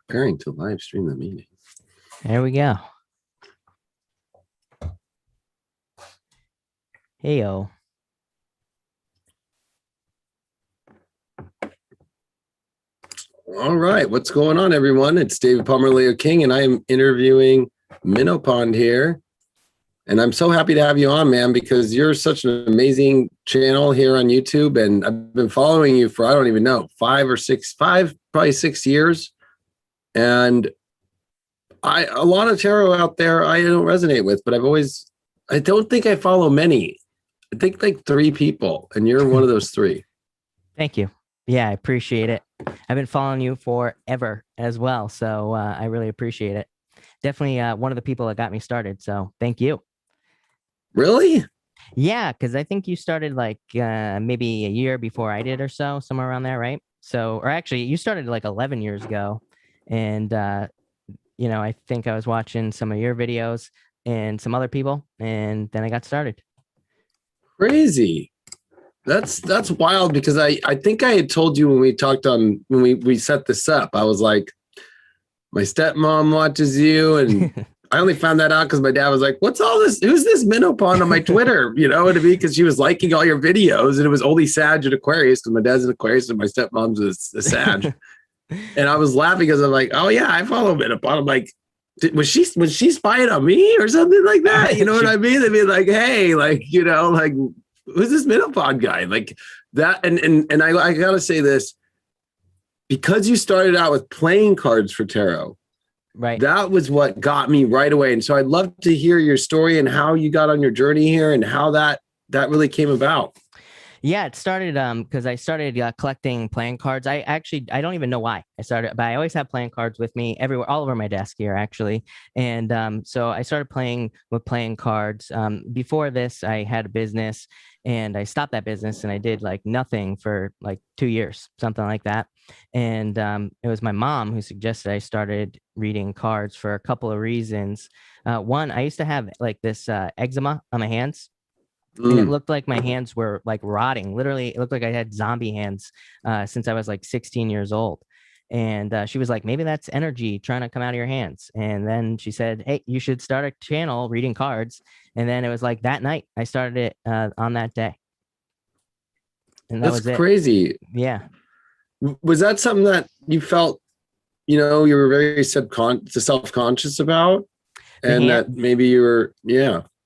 Preparing to live stream the meeting. There we go. Heyo. All right, what's going on, everyone? It's David Palmer Leo King, and I am interviewing Minnowpond here. And I'm so happy to have you on, man, because you're such an amazing channel here on YouTube. And I've been following you for, I don't even know, probably 6 years. And a lot of tarot out there I don't resonate with, but I don't think I follow many. I think like 3 people, and you're one of those 3. Thank you. Yeah, I appreciate it. I've been following you forever as well. So I really appreciate it. Definitely one of the people that got me started. So thank you. Really? Yeah, because I think you started like maybe a year before I did or so, somewhere around there, right? So, or actually, you started like 11 years ago. And, I think I was watching some of your videos and some other people, and then I got started. Crazy. That's wild, because I think I had told you when we talked when we set this up, I was like, my stepmom watches you, and I only found that out because my dad was like, what's all this? Who's this Minnowpond on my Twitter? You know what I mean? Because she was liking all your videos, and it was only Sag and Aquarius, because my dad's an Aquarius and my stepmom's a Sag. And I was laughing because I'm like, oh yeah, I follow Minnowpond. I'm like, was she spying on me or something like that? You know what I mean? They'd be like, hey, like, like, who's this Minnowpond guy? Like that. And I gotta say this, because you started out with playing cards for tarot, right? That was what got me right away. And so I'd love to hear your story and how you got on your journey here and how that really came about. Yeah, it started because I started collecting playing cards. I don't even know why I started, but I always have playing cards with me everywhere, all over my desk here, actually. And so I started playing with playing cards. Before this, I had a business, and I stopped that business, and I did like nothing for like 2 years, something like that. And it was my mom who suggested I started reading cards for a couple of reasons. One, I used to have like this eczema on my hands. And it looked like my hands were like rotting. Literally, it looked like I had zombie hands since I was like 16 years old. And she was like, maybe that's energy trying to come out of your hands. And then she said, hey, you should start a channel reading cards. And then it was like that night I started it on that day. And that's crazy. Yeah. Was that something that you felt, you were very self-conscious about? And that maybe you were,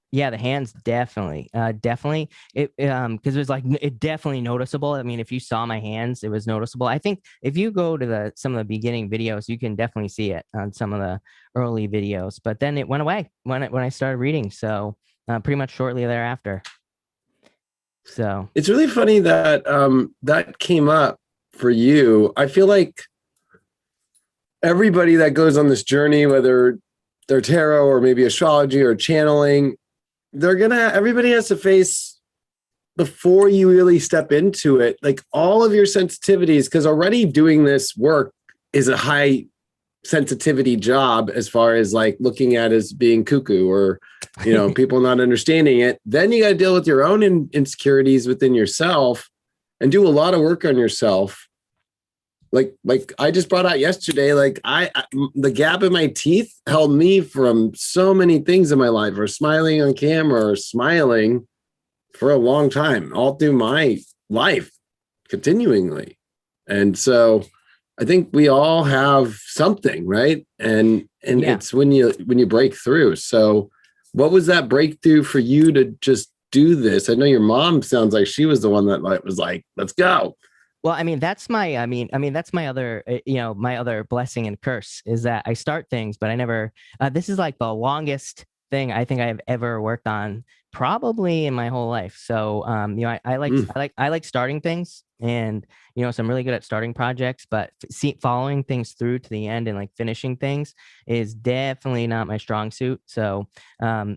Yeah, the hands definitely. It because it was like, it definitely noticeable. I mean, if you saw my hands, it was noticeable. I think if you go to some of the beginning videos, you can definitely see it on some of the early videos. But then it went away when I started reading. So pretty much shortly thereafter. So it's really funny that that came up for you. I feel like everybody that goes on this journey, whether they're tarot or maybe astrology or channeling, everybody has to face, before you really step into it, like all of your sensitivities, because already doing this work is a high sensitivity job as far as like looking at as being cuckoo or, people not understanding it. Then you got to deal with your own insecurities within yourself and do a lot of work on yourself. Like I just brought out yesterday, like the gap in my teeth held me from so many things in my life, or smiling on camera, or smiling for a long time, all through my life, continuingly. And so I think we all have something, right? And yeah. It's when you break through. So what was that breakthrough for you to just do this? I know your mom sounds like she was the one that was like, let's go. Well, I mean, that's my other, my other blessing and curse is that I start things, but I never, this is like the longest thing I think I've ever worked on probably in my whole life. So, I like starting things, and, so I'm really good at starting projects, but following things through to the end and like finishing things is definitely not my strong suit. So, I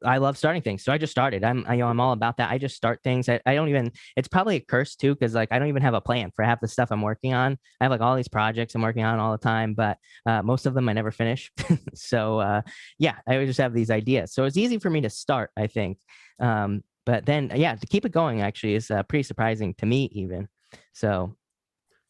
love starting things. So I just started. I'm all about that. I just start things. I don't even, it's probably a curse too, because like I don't even have a plan for half the stuff I'm working on. I have like all these projects I'm working on all the time, but most of them I never finish. So yeah, I would just have these ideas. So it's easy for me to start, I think. But then, yeah, to keep it going actually is pretty surprising to me even. So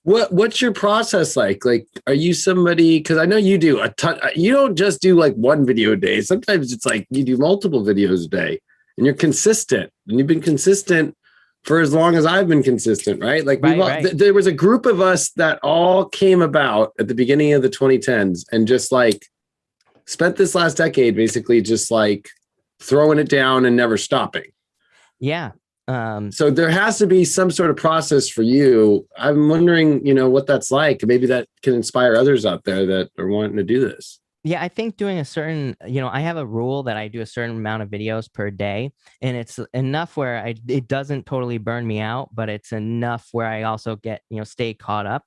What's your process like? Like, are you somebody, because I know you do a ton, you don't just do like one video a day. Sometimes it's like you do multiple videos a day and you're consistent, and you've been consistent for as long as I've been consistent, right? Like there was a group of us that all came about at the beginning of the 2010s and just like spent this last decade basically just like throwing it down and never stopping. Yeah. So there has to be some sort of process for you. I'm wondering, what that's like. Maybe that can inspire others out there that are wanting to do this. Yeah, I think doing a certain, I have a rule that I do a certain amount of videos per day, and it's enough where it doesn't totally burn me out, but it's enough where I also get, stay caught up.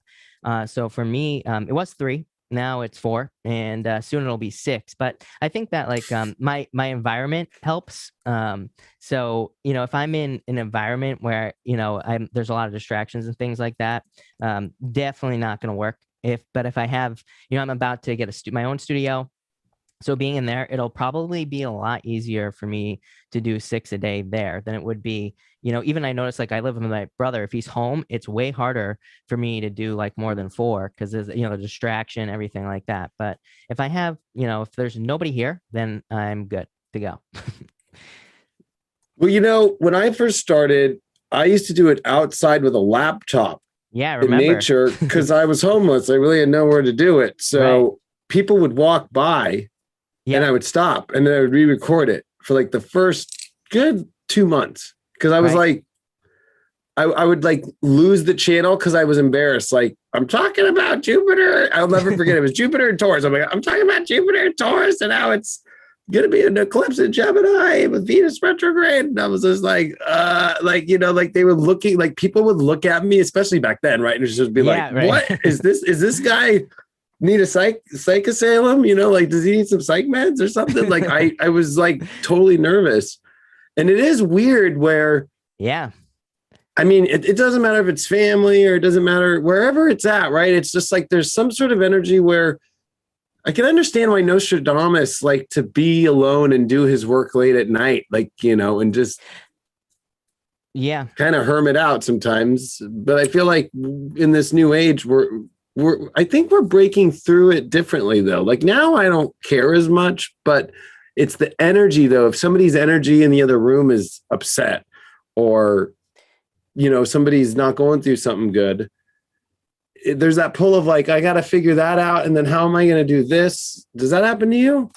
So for me, it was 3. Now it's 4, and soon it'll be 6. But I think that like my environment helps. So if I'm in an environment where there's a lot of distractions and things like that, definitely not going to work. But if I have, I'm about to get my own studio. So being in there, it'll probably be a lot easier for me to do 6 a day there than it would be, even I notice like I live with my brother. If he's home, it's way harder for me to do like more than 4 because there's, the distraction, everything like that. But if I have, if there's nobody here, then I'm good to go. Well, when I first started, I used to do it outside with a laptop. Yeah, I remember. In nature, because I was homeless. I really had nowhere to do it. So people would walk by and I would stop and then I would re-record it for like the first good 2 months. Because I was like, I would like lose the channel because I was embarrassed. Like, I'm talking about Jupiter. I'll never forget. It was Jupiter and Taurus. I'm talking about Jupiter and Taurus, and now it's going to be an eclipse in Gemini with Venus retrograde. And I was just like they were looking, like people would look at me, especially back then, right? And just be what is this? Is this guy need a psych asylum? Like, does he need some psych meds or something? Like I was like totally nervous. And it is weird where, I mean, it doesn't matter if it's family or it doesn't matter wherever it's at, right? It's just like, there's some sort of energy where I can understand why Nostradamus like to be alone and do his work late at night, like, and just kind of hermit out sometimes. But I feel like in this new age, I think we're breaking through it differently though. Like now I don't care as much, but it's the energy though. If somebody's energy in the other room is upset or, somebody's not going through something good, there's that pull of like, I got to figure that out. And then how am I going to do this? Does that happen to you?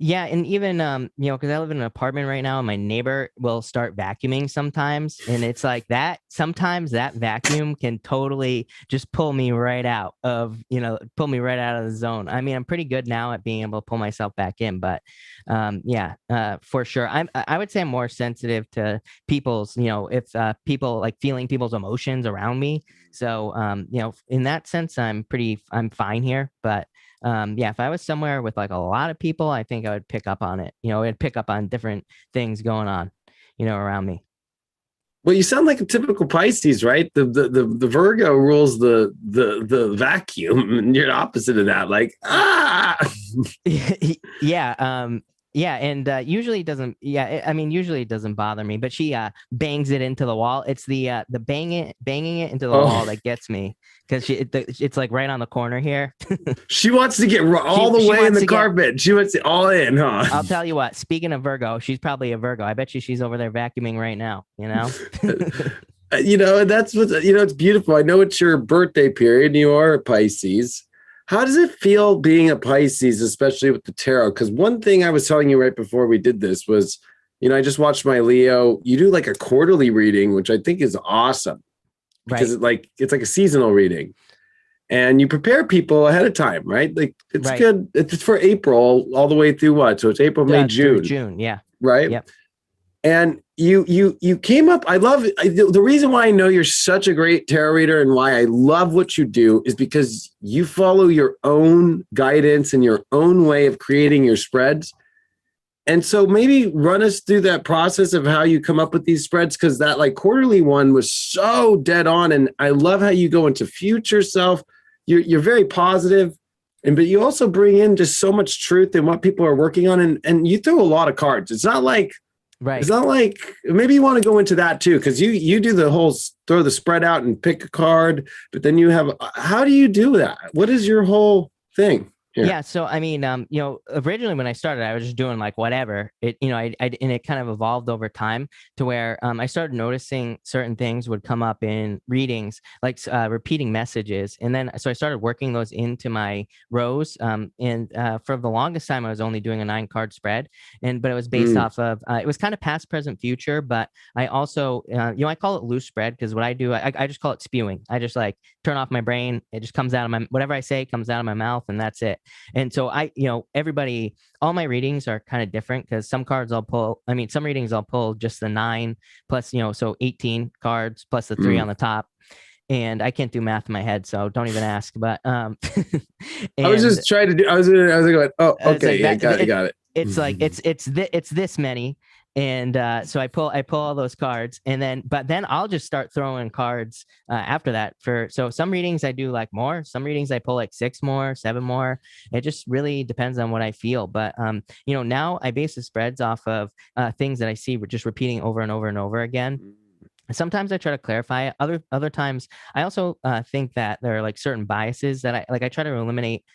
Yeah. And even, because I live in an apartment right now and my neighbor will start vacuuming sometimes. And it's like that. Sometimes that vacuum can totally just pull me right out of the zone. I mean, I'm pretty good now at being able to pull myself back in, but for sure. I would say I'm more sensitive to people's, if people like feeling people's emotions around me. So, in that sense, I'm fine here, but if I was somewhere with like a lot of people, I think I would pick up on it. It'd pick up on different things going on, around me. Well, you sound like a typical Pisces, right? The Virgo rules the vacuum, and you're opposite of that. Like, Yeah, and usually it doesn't. Usually it doesn't bother me. But she bangs it into the wall. It's the banging it into the wall that gets me because it's like right on the corner here. She wants to get all the way in the carpet. She wants it all in, huh? I'll tell you what. Speaking of Virgo, she's probably a Virgo. I bet you she's over there vacuuming right now. That's what it's beautiful. I know it's your birthday period. And you are a Pisces. How does it feel being a Pisces, especially with the tarot? Because one thing I was telling you right before we did this was, I just watched my Leo. You do like a quarterly reading, which I think is awesome because it's like a seasonal reading, and you prepare people ahead of time, right? Like it's good. It's for April all the way through what? So it's April, May, June. June, yeah. Right. Yep. And you came up. I love it. The reason why I know you're such a great tarot reader and why I love what you do is because you follow your own guidance and your own way of creating your spreads. And so maybe run us through that process of how you come up with these spreads, because that like quarterly one was so dead on. And I love how you go into future self. You're very positive, but you also bring in just so much truth in what people are working on. And you throw a lot of cards. It's not like Right. It's not like, maybe you want to go into that too, because you do the whole throw the spread out and pick a card, but then you have, how do you do that? What is your whole thing here? Yeah. So, I mean, originally when I started, I was just doing like whatever and it kind of evolved over time to where I started noticing certain things would come up in readings, like repeating messages. And then, so I started working those into my rows. And for the longest time, I was only doing a 9-card spread. But it was based off of, it was kind of past, present, future. But I also, I call it loose spread because what I do, I just call it spewing. I just like turn off my brain. It just comes out of whatever I say comes out of my mouth, and that's it. And so everybody, all my readings are kind of different because some readings I'll pull just the 9 plus, so 18 cards plus the 3 on the top. And I can't do math in my head, so don't even ask. But I was just trying to do, I was going, oh, okay. Like got it. It's like, it's this many. And so I pull all those cards, but then I'll just start throwing cards after that. So some readings I do like more, some readings I pull like 6 more, 7 more. It just really depends on what I feel. But now I base the spreads off of things that I see just repeating over and over and over again. Sometimes I try to clarify it. Other times, I also think that there are like certain biases that I try to eliminate,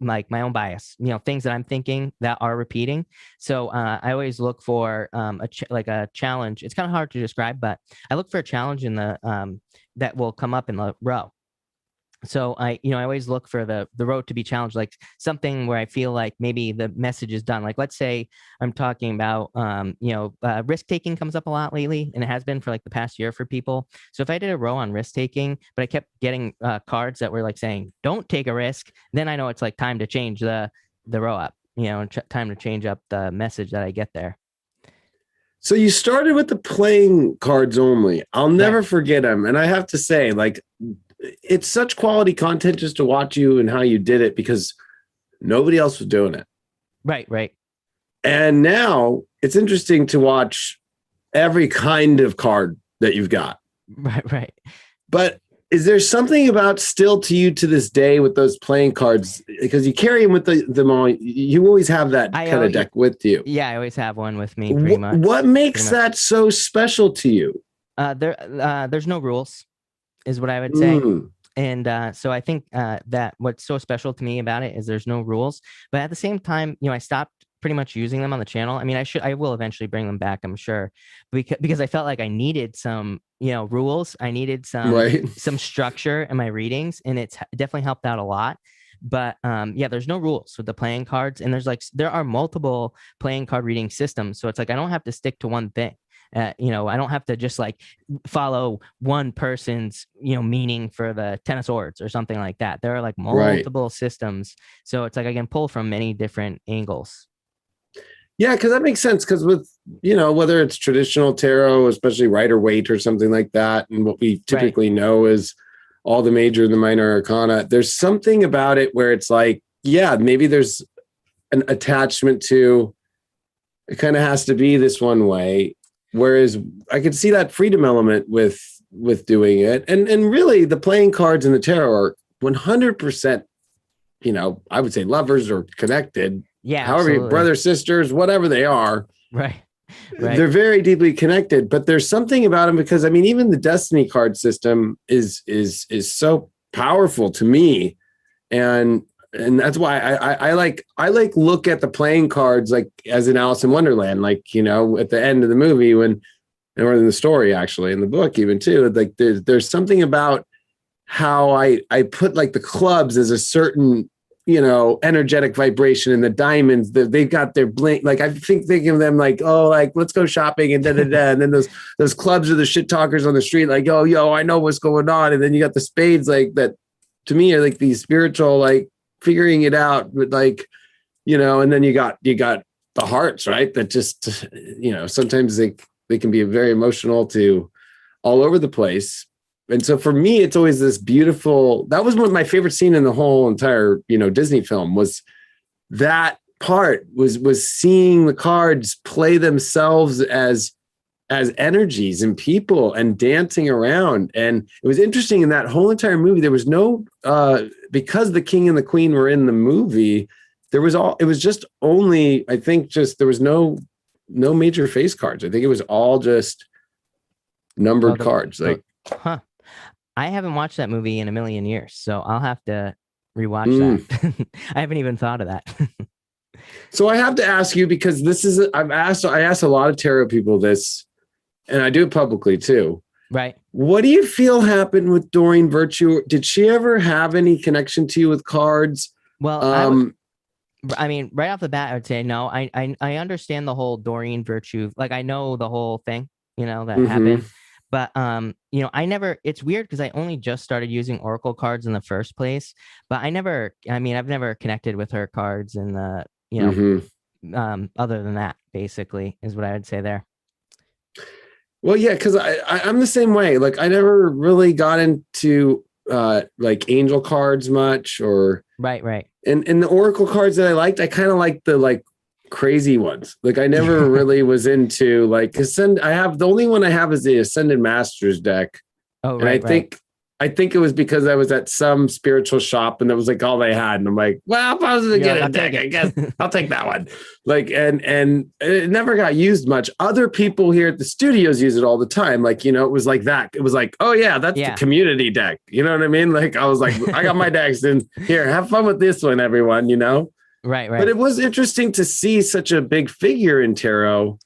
like my own bias. Things that I'm thinking that are repeating. So I always look for a challenge. It's kind of hard to describe, but I look for a challenge in the that will come up in the row. So I always look for the road to be challenged, like something where I feel like maybe the message is done. Like, let's say I'm talking about, risk taking comes up a lot lately, and it has been for like the past year for people. So if I did a row on risk taking, but I kept getting cards that were like saying, don't take a risk, then I know it's like time to change the row up, time to change up the message that I get there. So you started with the playing cards only. I'll never forget them. And I have to say, like, it's such quality content just to watch you and how you did it because nobody else was doing it. Right. And now it's interesting to watch every kind of card that you've got. Right. But is there something about still to you to this day with those playing cards? Because you carry them with them all. You always have that kind of deck with you. Yeah, I always have one with me pretty much. What makes that so special to you? There's no rules. Is what I would say. And so I think that what's so special to me about it is there's no rules. But at the same time, I stopped pretty much using them on the channel. I mean, I will eventually bring them back, I'm sure, because I felt like I needed some, rules. I needed some structure in my readings, and it's definitely helped out a lot. But there's no rules with the playing cards, and there are multiple playing card reading systems. So it's like I don't have to stick to one thing. I don't have to just like follow one person's, meaning for the 10 of swords or something like that. There are like multiple systems. So it's like I can pull from many different angles. Yeah, because that makes sense. Because with, whether it's traditional tarot, especially Rider Waite or something like that, and what we typically know is all the major and the minor arcana, there's something about it where it's like, yeah, maybe there's an attachment to, it kind of has to be this one way. Whereas I could see that freedom element with doing it. And really the playing cards in the tarot are 100%, I would say lovers or connected. Yeah. However, absolutely. brothers, sisters, whatever they are. Right. They're very deeply connected, but there's something about them because even the Destiny card system is so powerful to me. And that's why I like look at the playing cards like as in Alice in Wonderland, like, at the end of the movie or in the story, actually, in the book even too, like there's something about how I put like the clubs as a certain, energetic vibration, and the diamonds that they've got their blink. Like I think of them like, oh, like let's go shopping and and then those clubs are the shit talkers on the street, like, oh, yo, I know what's going on. And then you got the spades, like that to me are like these spiritual, like figuring it out, but like, and then you got the hearts, right? That just, sometimes they can be very emotional to all over the place. And so for me, it's always this beautiful, that was one of my favorite scene in the whole entire, Disney film was that part was seeing the cards play themselves as energies and people and dancing around. And it was interesting in that whole entire movie, there was no, because the king and the queen were in the movie, it was just only, I think just, there was no no major face cards. I think it was all just numbered cards. Like, huh. I haven't watched that movie in a million years, so I'll have to rewatch that. I haven't even thought of that. So I have to ask you, because I asked a lot of tarot people this, and I do it publicly too. Right. What do you feel happened with Doreen Virtue? Did she ever have any connection to you with cards? Well, I mean, right off the bat, I would say no. I understand the whole Doreen Virtue. Like, I know the whole thing, that happened. But it's weird because I only just started using Oracle cards in the first place. But I've never connected with her cards in the, other than that, basically, is what I would say there. Well, yeah, because I'm the same way. Like, I never really got into like angel cards much, or right. And the Oracle cards that I liked, I kind of liked the crazy ones. Like, I never really was into the only one I have is the Ascended Masters deck. Oh, and I think it was because I was at some spiritual shop and that was like all they had. And I'm like, well, if I was to get a deck, I guess I'll take that one. Like, and it never got used much. Other people here at the studios use it all the time. Like, it was like that. It was like, oh yeah, that's the community deck. You know what I mean? Like, I was like, I got my decks in here. Have fun with this one, everyone, Right. But it was interesting to see such a big figure in tarot,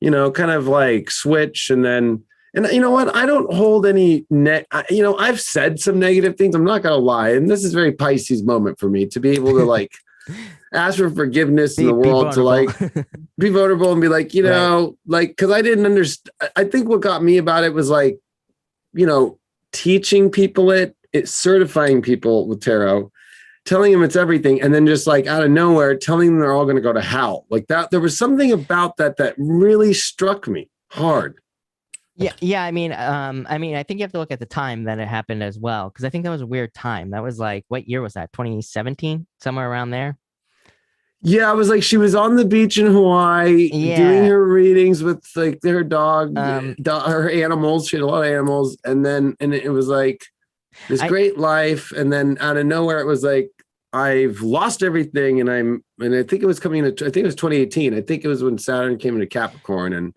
kind of like switch. And you know what? I don't hold any I've said some negative things. I'm not going to lie. And this is a very Pisces moment for me to be able to ask for forgiveness in the world, to be vulnerable and be like, because I didn't understand. I think what got me about it was teaching people it's certifying people with tarot, telling them it's everything. And then just out of nowhere, telling them they're all going to go to hell like that. There was something about that really struck me hard. Yeah. I mean, I think you have to look at the time that it happened as well, because I think that was a weird time. That was what year was that? 2017, somewhere around there. Yeah, I was she was on the beach in Hawaii doing her readings with her dog, her animals. She had a lot of animals, and it was this great life, and then out of nowhere, it was I've lost everything, and I think it was coming into. I think it was 2018. I think it was when Saturn came into Capricorn, and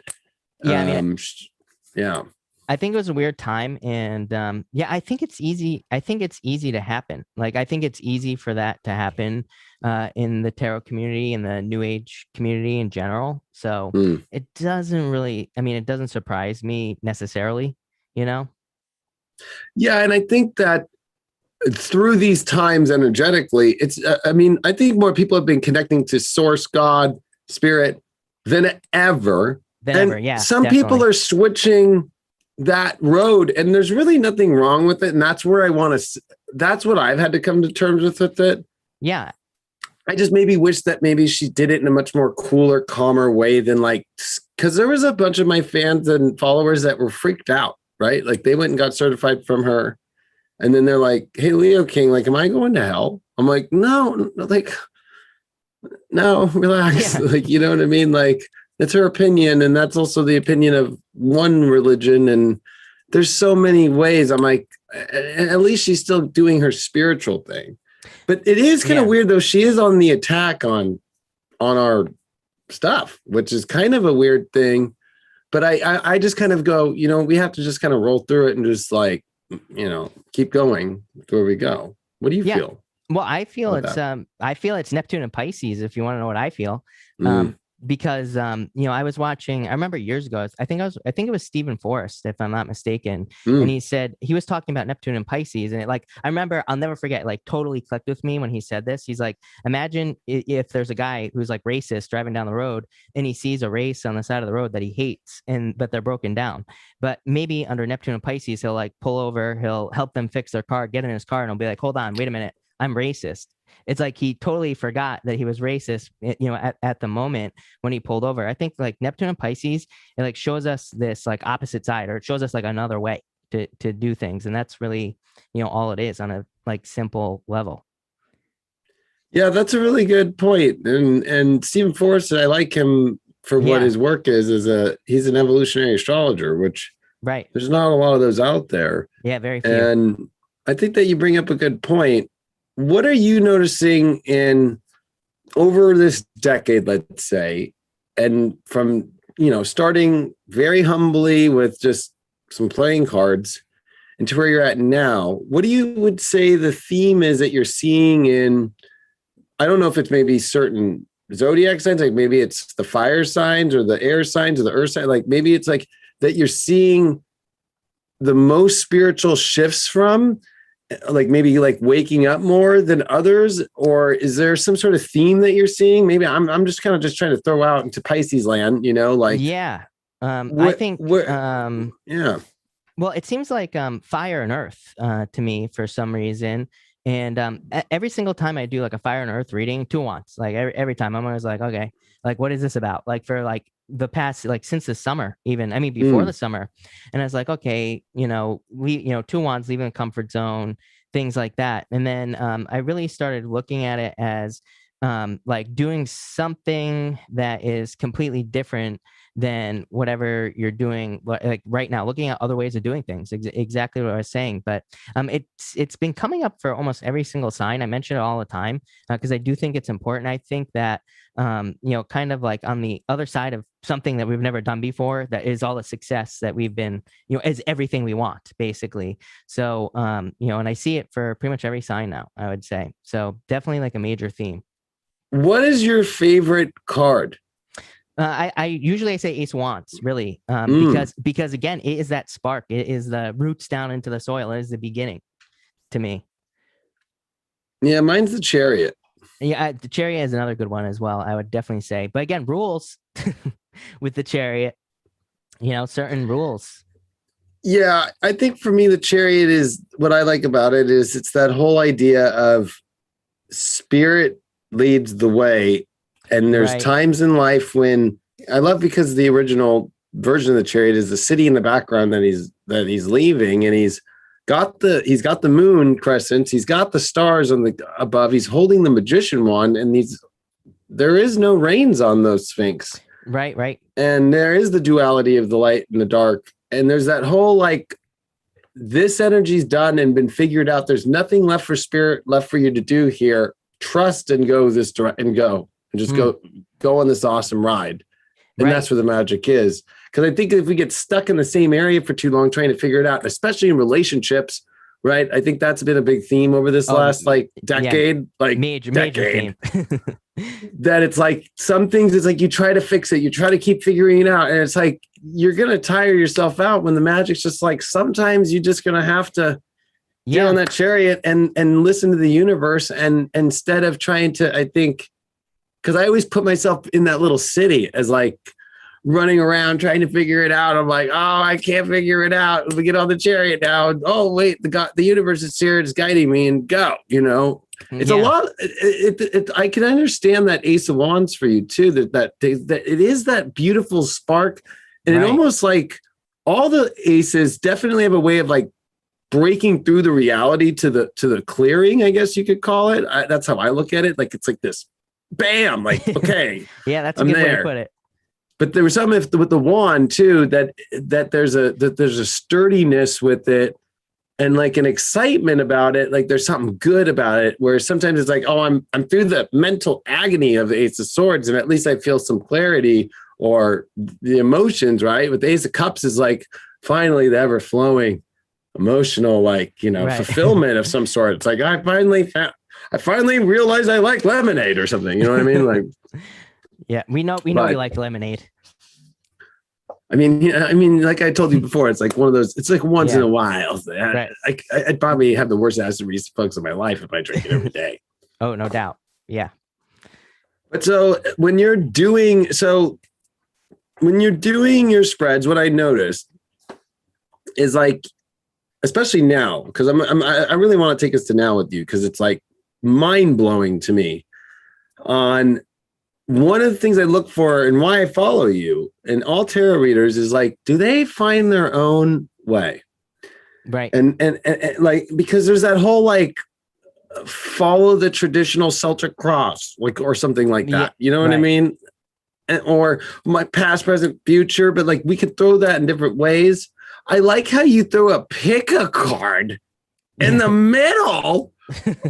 yeah. I think it was a weird time. And I think it's easy. I think it's easy to happen. I think it's easy for that to happen in the tarot community and the New Age community in general. So it doesn't really, it doesn't surprise me necessarily, Yeah. And I think that through these times energetically, it's, I think more people have been connecting to source, God, spirit than ever. Some people are switching that road, and there's really nothing wrong with it. And that's where that's what I've had to come to terms with it. Yeah. I just maybe wish that maybe she did it in a much more cooler, calmer way than because there was a bunch of my fans and followers that were freaked out, right? They went and got certified from her. And then they're like, hey, Leo King, am I going to hell? I'm like, no, no, relax. Yeah. You know what I mean? It's her opinion, and that's also the opinion of one religion. And there's so many ways. I'm like, at least she's still doing her spiritual thing. But it is kind of weird, though. She is on the attack on our stuff, which is kind of a weird thing. But I just kind of go, we have to just kind of roll through it and just keep going where we go. What do you feel? Well, I feel it's Neptune and Pisces, if you want to know what I feel. Because I was watching, I remember years ago, I think it was Stephen Forrest, if I'm not mistaken. And he said, he was talking about Neptune and Pisces, and I remember, I'll never forget, totally clicked with me when he said this. He's like, imagine if there's a guy who's racist driving down the road, and he sees a race on the side of the road that he hates, but they're broken down. But maybe under Neptune and Pisces, he'll pull over, he'll help them fix their car, get in his car, and he'll be like, hold on, wait a minute, I'm racist. It's he totally forgot that he was racist, at the moment when he pulled over. I think Neptune and Pisces, it shows us this opposite side, or it shows us another way to do things. And that's really, all it is on a simple level. Yeah, that's a really good point. And Stephen Forrest, I like him for what his work is he's an evolutionary astrologer, which there's not a lot of those out there. Yeah, very few. And I think that you bring up a good point. What are you noticing over this decade, let's say, and from, starting very humbly with just some playing cards and to where you're at now, what do you would say the theme is that you're seeing in, I don't know if it's maybe certain zodiac signs, like maybe it's the fire signs or the air signs or the earth sign, like maybe it's like that you're seeing the most spiritual shifts from, like maybe like waking up more than others, or is there some sort of theme that you're seeing? Maybe I'm just kind of just trying to throw out into Pisces land, like yeah. I think yeah. Well, it seems like fire and earth to me for some reason. And every single time I do like a fire and earth reading, 2 wands, like every time I'm always like, okay, like what is this about? Like for like the past, like since the summer, even, I mean, before the summer. And I was like, okay, we, 2 wands, leaving the comfort zone, things like that. And then I really started looking at it as like doing something that is completely different than whatever you're doing like right now, looking at other ways of doing things. Exactly what I was saying. But it's been coming up for almost every single sign. I mention it all the time because I do think it's important. I think that kind of like on the other side of something that we've never done before, that is all the success that we've been, is everything we want, basically. So and I see it for pretty much every sign now, I would say. So definitely like a major theme. What is your favorite card? I usually say Ace of Wands, really, because again, it is that spark. It is the roots down into the soil. It is the beginning to me. Yeah, mine's the Chariot. Yeah, the Chariot is another good one as well, I would definitely say. But again, rules with the Chariot, certain rules. Yeah, I think for me, the Chariot is what I like about it is it's that whole idea of spirit leads the way. And there's times in life when I love, because the original version of the Chariot is the city in the background that he's leaving, and he's got the moon crescents, he's got the stars on the above, he's holding the magician wand, and there is no reins on those Sphinx. Right. And there is the duality of the light and the dark. And there's that whole like, this energy's done and been figured out. There's nothing left for spirit left for you to do here. Trust and go this direct and go. And just go on this awesome ride. And that's where the magic is. Because I think if we get stuck in the same area for too long trying to figure it out, especially in relationships, right? I think that's been a big theme over this last decade. Major theme. That it's like some things, it's like you try to fix it, you try to keep figuring it out, and it's like you're gonna tire yourself out when the magic's just like sometimes you're just gonna have to get on that Chariot and listen to the universe, and instead of trying to, I think, because I always put myself in that little city as like running around trying to figure it out. I'm like, oh, I can't figure it out. We get on the Chariot now. Oh, wait, the universe is here. It's guiding me, and go, It's a lot. I can understand that Ace of Wands for you too, that it is that beautiful spark. And it almost like all the aces definitely have a way of like breaking through the reality to the clearing, I guess you could call it. That's how I look at it. Like, it's like this, bam, like, okay. Yeah, that's a good way to put it. But there was some with the wand too, that there's a sturdiness with it and like an excitement about it. Like there's something good about it, where sometimes it's like, oh, I'm through the mental agony of the Ace of Swords, and at least I feel some clarity or the emotions, right? With the Ace of Cups is like finally the ever flowing emotional, like, fulfillment of some sort. It's like, I finally realized I like lemonade or something. You know what I mean? Like, yeah, we know we like lemonade. I mean, like I told you before, it's like one of those, it's like once in a while. I'd probably have the worst acid reflux of my life if I drink it every day. Oh, no doubt. Yeah. But so when you're doing your spreads, what I noticed is like, especially now, because I really want to take us to now with you, because it's like mind blowing to me on one of the things I look for and why I follow you and all tarot readers is like, do they find their own way? Right. And like, because there's that whole like follow the traditional Celtic cross, like, or something like that. You know what I mean? Or my past, present, future, but like we could throw that in different ways. I like how you throw a pick a card in the middle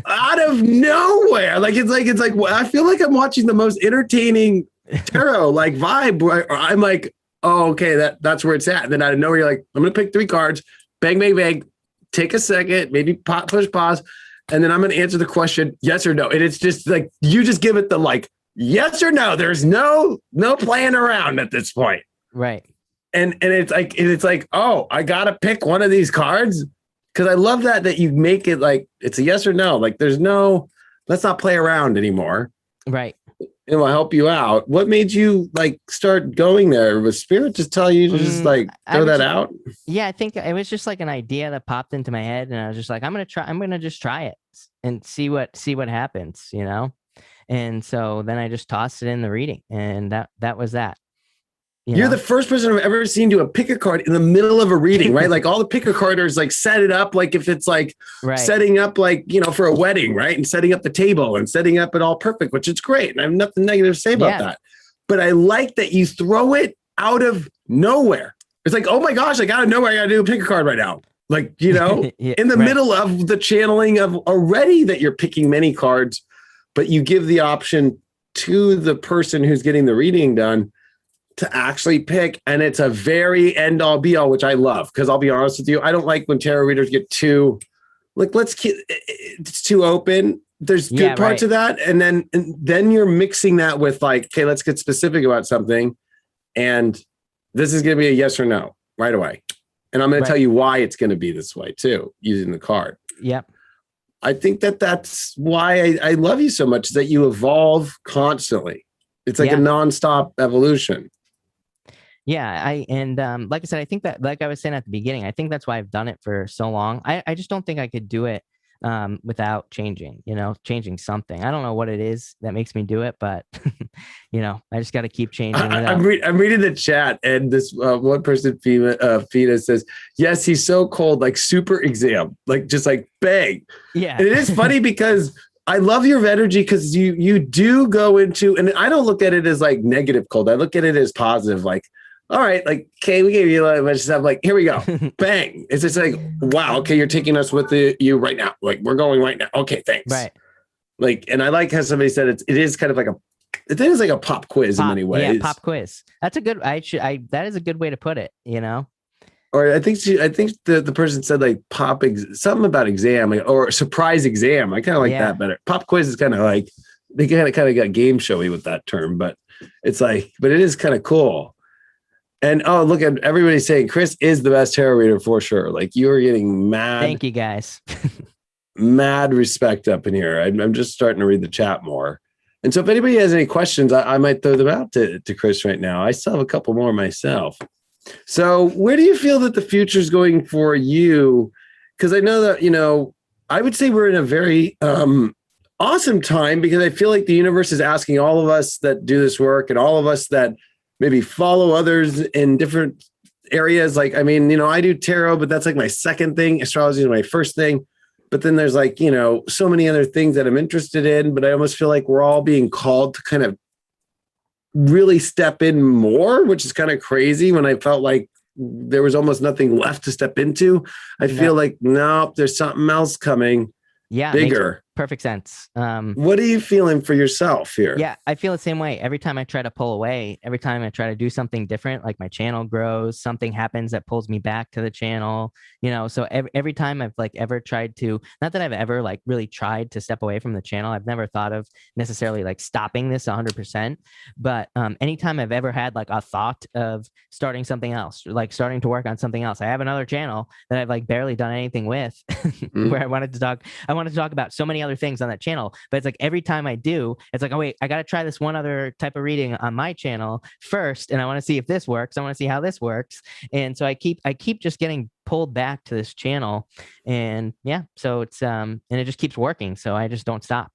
out of nowhere. Like it's like I feel like I'm watching the most entertaining tarot like vibe. Or I'm like, oh, okay, that's where it's at. And then out of nowhere, you're like, I'm gonna pick 3 cards, bang, bang, bang, take a second, maybe push pause, and then I'm gonna answer the question, yes or no. And it's just like you just give it the like yes or no. There's no playing around at this point. Right. And it's like, oh, I gotta pick one of these cards. Cause I love that you make it like it's a yes or no. Like there's no, let's not play around anymore. Right. It will help you out. What made you like start going there? Was spirit just tell you to just like throw that out? Yeah, I think it was just like an idea that popped into my head, and I was just like, I'm gonna just try it and see what happens, you know? And so then I just tossed it in the reading, and that was that. You're the first person I've ever seen do a pick a card in the middle of a reading, right? Like all the pick a carders like set it up like if it's like setting up like, for a wedding, right? And setting up the table and setting up it all perfect, which is great. And I have nothing negative to say about that. But I like that you throw it out of nowhere. It's like, oh my gosh, like out of nowhere, I gotta do a pick a card right now. Like, in the middle of the channeling of already that you're picking many cards, but you give the option to the person who's getting the reading done to actually pick, and it's a very end all be all, which I love. Because I'll be honest with you, I don't like when tarot readers get too like it's too open. There's good parts of that, and then you're mixing that with like, okay, let's get specific about something, and this is going to be a yes or no right away, and I'm going to tell you why it's going to be this way too, using the card. Yep. I think that's why I love you so much, is that you evolve constantly. It's like a nonstop evolution. Yeah, like I said, I think that, like I was saying at the beginning, I think that's why I've done it for so long. I just don't think I could do it without changing something. I don't know what it is that makes me do it, but I just got to keep changing. I'm reading the chat, and this one person, Fina says, yes, he's so cold, like super exam, like just like bang. Yeah. And it is funny because I love your energy, because you do go into, and I don't look at it as like negative cold. I look at it as positive, like, all right, like, okay, we gave you a bunch of stuff. Like, here we go. Bang. It's just like, wow, okay, you're taking us with you right now. Like, we're going right now. Okay, thanks. Right. Like, and I like how somebody said it is kind of like it is like a pop quiz in many ways. Yeah, pop quiz. That's a good, that is a good way to put it, Or I think the person said like something about exam, like, or surprise exam. I kind of like that better. Pop quiz is kind of like, they kind of got game showy with that term, but it's like, but it is kind of cool. And oh, look at everybody saying Chris is the best tarot reader for sure. Like, you are getting mad. Thank you guys. Mad respect up in here. I'm just starting to read the chat more. And so if anybody has any questions, I might throw them out to Chris right now. I still have a couple more myself. So where do you feel that the future is going for you? Because I know that, I would say we're in a very awesome time, because I feel like the universe is asking all of us that do this work, and all of us that maybe follow others in different areas. Like, I mean, I do tarot, but that's like my second thing. Astrology is my first thing. But then there's like, so many other things that I'm interested in, but I almost feel like we're all being called to kind of really step in more, which is kind of crazy, when I felt like there was almost nothing left to step into. I feel like, nope, there's something else coming. Yeah. Bigger. Perfect sense. What are you feeling for yourself here? Yeah, I feel the same way. Every time I try to pull away, every time I try to do something different, like my channel grows, something happens that pulls me back to the channel, so every time I've like ever tried to, not that I've ever like really tried to step away from the channel, I've never thought of necessarily like stopping this 100%, but anytime I've ever had like a thought of starting something else, like starting to work on something else, I have another channel that I've like barely done anything with where I wanted to talk about so many other things on that channel, but it's like every time I do, it's like, oh wait, I got to try this one other type of reading on my channel first, and I want to see if this works. I want to see how this works, and so I keep just getting pulled back to this channel, and so it's and it just keeps working, so I just don't stop.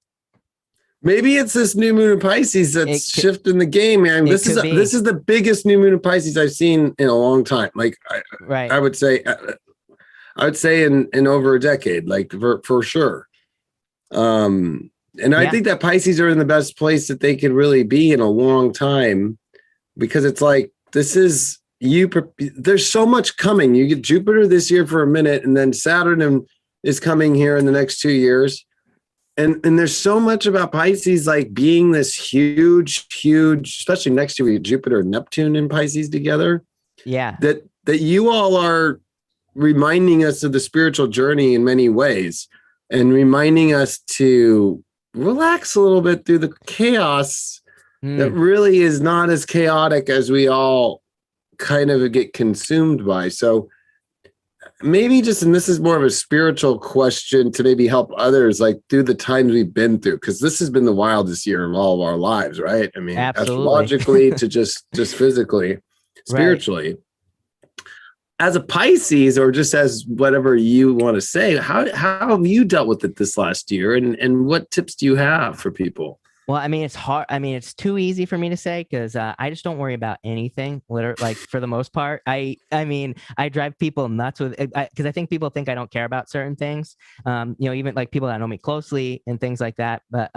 Maybe it's this new moon in Pisces that's shifting the game, man. This is the biggest new moon in Pisces I've seen in a long time. Like, I would say in over a decade, like for sure. And I think that Pisces are in the best place that they could really be in a long time, because it's like, this is there's so much coming. You get Jupiter this year for a minute, and then Saturn is coming here in the next 2 years. and there's so much about Pisces like being this huge, especially next year with Jupiter and Neptune in Pisces together. Yeah. That you all are reminding us of the spiritual journey in many ways, and reminding us to relax a little bit through the chaos that really is not as chaotic as we all kind of get consumed by. So maybe and this is more of a spiritual question to maybe help others like through the times we've been through, because this has been the wildest year in all of our lives, right? I mean, absolutely. Astrologically to just physically, spiritually. Right. As a Pisces, or just as whatever you want to say, how have you dealt with it this last year, and what tips do you have for people? Well, I mean, it's hard. I mean, it's too easy for me to say because I just don't worry about anything. Literally, like for the most part, I mean, I drive people nuts with because I think people think I don't care about certain things. Even like people that know me closely and things like that. But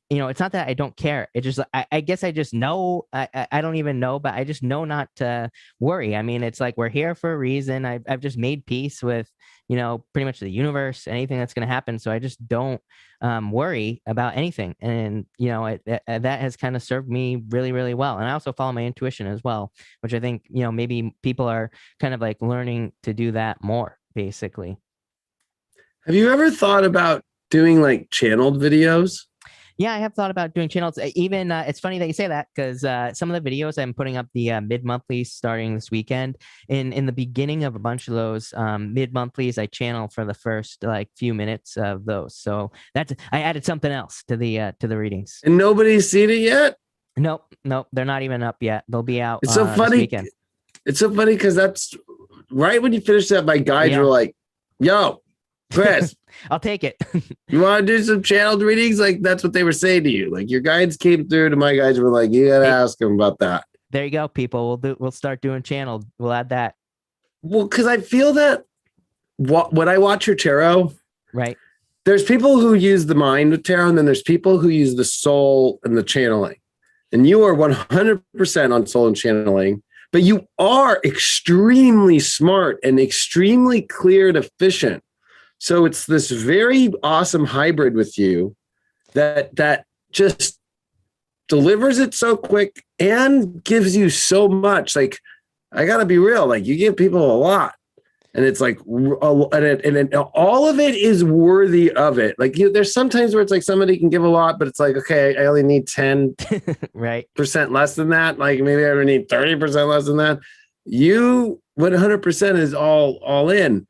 it's not that I don't care. It just I guess I just know. I don't even know, but I just know not to worry. I mean, it's like we're here for a reason. I've just made peace with pretty much the universe, anything that's going to happen. So I just don't worry about anything. And, that has kind of served me really, really well. And I also follow my intuition as well, which I think, maybe people are kind of like learning to do that more, basically. Have you ever thought about doing like channeled videos? Yeah, I have thought about doing channels. Even it's funny that you say that because some of the videos I'm putting up the mid-monthlies starting this weekend. In the beginning of a bunch of those mid-monthlies, I channel for the first like few minutes of those. So I added something else to the readings. And nobody's seen it yet? Nope, they're not even up yet. They'll be out. It's so funny. This weekend. It's so funny because that's right when you finish that. My guides were like, "Yo, Chris, I'll take it. You want to do some channeled readings?" Like that's what they were saying to you. Like your guides came through to my guides were like, "You gotta ask them about that." There you go, people. We'll start doing channeled. We'll add that. Well, because I feel that when I watch your tarot, right? There's people who use the mind with tarot, and then there's people who use the soul and the channeling. And you are 100% on soul and channeling, but you are extremely smart and extremely clear and efficient. So it's this very awesome hybrid with you that just delivers it so quick and gives you so much. Like, I got to be real. Like, you give people a lot. And it's like, and all of it is worthy of it. Like, there's sometimes where it's like somebody can give a lot, but it's like, okay, I only need 10% right percent less than that. Like maybe I only need 30% less than that. You 100% is all in.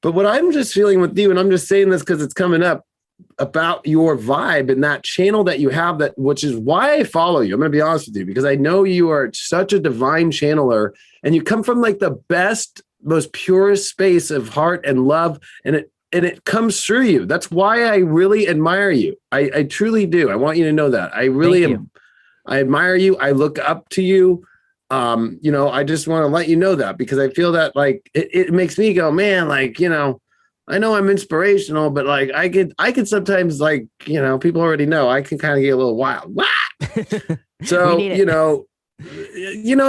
But what I'm just feeling with you, and I'm just saying this because it's coming up about your vibe and that channel that you have, that which is why I follow you. I'm going to be honest with you, because I know you are such a divine channeler, and you come from like the best, most purest space of heart and love, and it comes through you. That's why I really admire you. I truly do. I want you to know that. I really am. I admire you. I look up to you. I just want to let you know that, because I feel that like it makes me go, man, like, I know I'm inspirational, but like I could sometimes, like, people already know I can kind of get a little wild. So,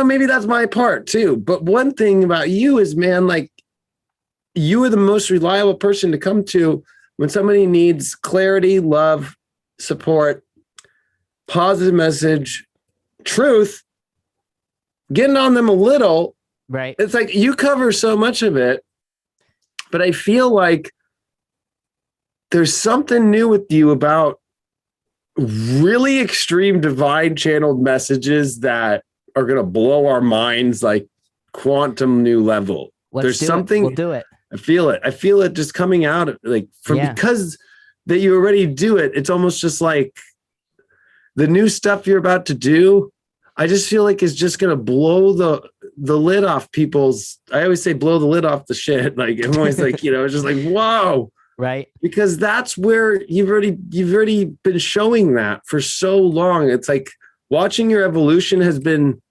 maybe that's my part too. But one thing about you is, man, like, you are the most reliable person to come to when somebody needs clarity, love, support, positive message, truth, getting on them a little. Right. It's like you cover so much of it, but I feel like there's something new with you about really extreme divine channeled messages that are going to blow our minds like quantum new level. There's something. We'll do it. I feel it. I feel it just coming out like because that you already do it. It's almost just like the new stuff you're about to do. I just feel like it's just going to blow the lid off people's. I always say blow the lid off the shit. Like I'm always like, it's just like, whoa. Right. Because that's where you've already been showing that for so long. It's like watching your evolution has been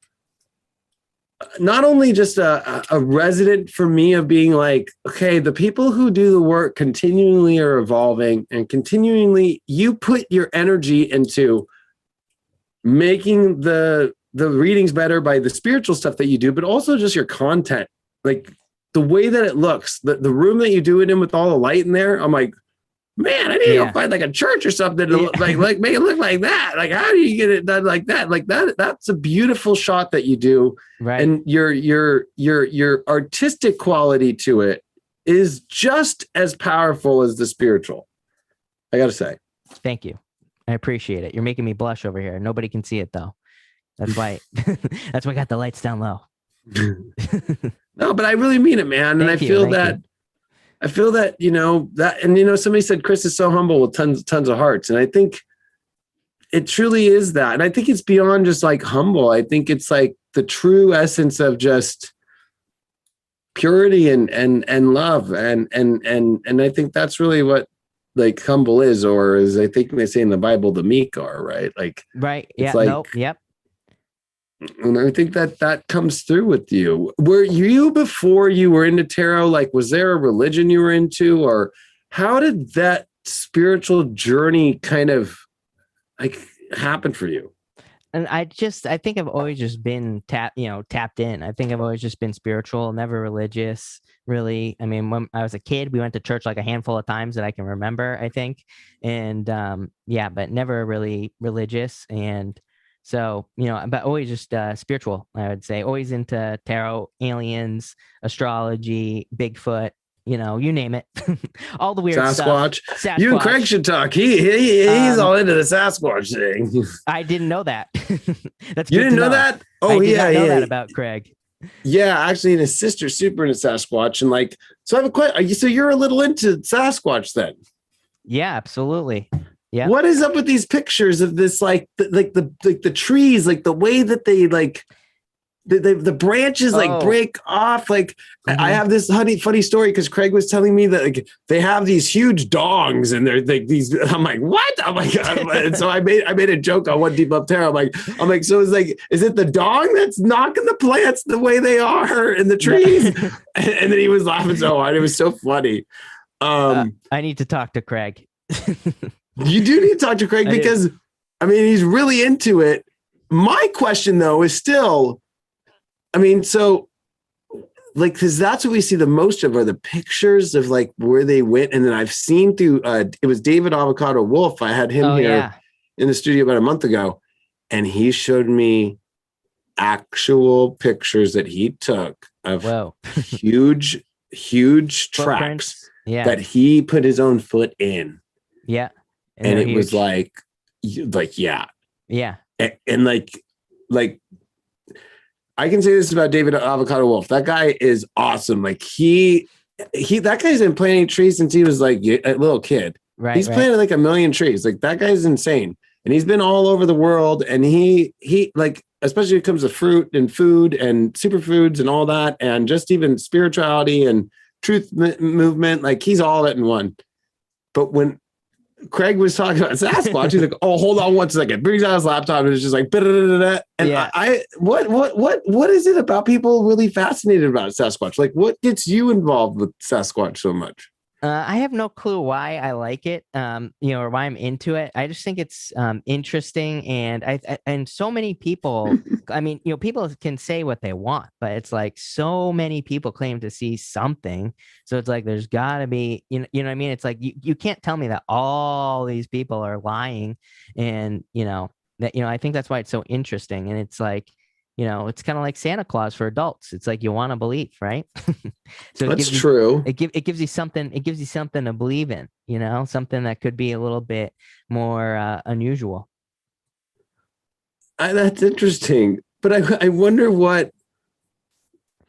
not only just a resident for me of being like, okay, the people who do the work continually are evolving, and continually you put your energy into making the readings better by the spiritual stuff that you do, but also just your content, like the way that it looks, the room that you do it in with all the light in there. I'm like, man, I need to go find like a church or something to like make it look like that. Like, how do you get it done like that? Like that's a beautiful shot that you do. Right. And your artistic quality to it is just as powerful as the spiritual. I got to say. Thank you. I appreciate it. You're making me blush over here. Nobody can see it though. That's why I got the lights down low. No, but I really mean it, man. And I feel that, somebody said Chris is so humble with tons of hearts. And I think it truly is that. And I think it's beyond just like humble. I think it's like the true essence of just purity and love. And I think that's really what like humble is, or as I think they say in the Bible, the meek are, right? Like, right. Yeah. Like, nope. Yep. And I think that comes through with you. Were you, before you were into tarot, like, was there a religion you were into, or how did that spiritual journey kind of like happen for you? And I think I've always just been tapped in. I think I've always just been spiritual, never religious, really. I mean, when I was a kid, we went to church like a handful of times that I can remember, I think. And but never really religious. And so, but always just spiritual, I would say. Always into tarot, aliens, astrology, Bigfoot, you name it. All the weird Sasquatch. stuff. You and Craig should talk. He's all into the Sasquatch thing. I didn't know that. That's you didn't know that? Oh, I did not know that about Craig. Yeah, actually, and his sister's super into Sasquatch. And like, so I have a question. So you're a little into Sasquatch then? Yeah, absolutely. Yeah. What is up with these pictures of this, the trees, like the way that they like the branches break off? Like, I have this funny story because Craig was telling me that like they have these huge dongs and they're like these. I'm like, what? Oh my god! And so I made a joke on One Deep Up Tarot. I'm like, so it's like, is it the dong that's knocking the plants the way they are in the trees? and then he was laughing so hard. It was so funny. I need to talk to Craig. You do need to talk to Craig because, I mean, he's really into it. My question, though, is still, I mean, so, like, because that's what we see the most of are the pictures of, like, where they went. And then I've seen through, it was David Avocado Wolf. I had him here in the studio about a month ago, and he showed me actual pictures that he took of huge tracks that he put his own foot in. Yeah. And it was like, yeah. And like, I can say this about David Avocado Wolf. That guy is awesome. Like that guy's been planting trees since he was like a little kid. Right. He's planted like 1 million trees. Like that guy's insane. And he's been all over the world. And he like, especially when it comes to fruit and food and superfoods and all that, and just even spirituality and truth movement, like he's all that in one. But when Craig was talking about Sasquatch, he's like, "Oh, hold on 1 second." Brings out his laptop and it's just like, and what is it about people really fascinated about Sasquatch? Like, what gets you involved with Sasquatch so much? I have no clue why I like it, or why I'm into it. I just think it's interesting, and so many people. I mean, people can say what they want, but it's like so many people claim to see something. So it's like there's got to be, you know what I mean? It's like you can't tell me that all these people are lying, and I think that's why it's so interesting. And it's like, it's kind of like Santa Claus for adults. It's like you want to believe, right? So that's true. It gives you something. It gives you something to believe in. Something that could be a little bit more unusual. That's interesting, but I wonder what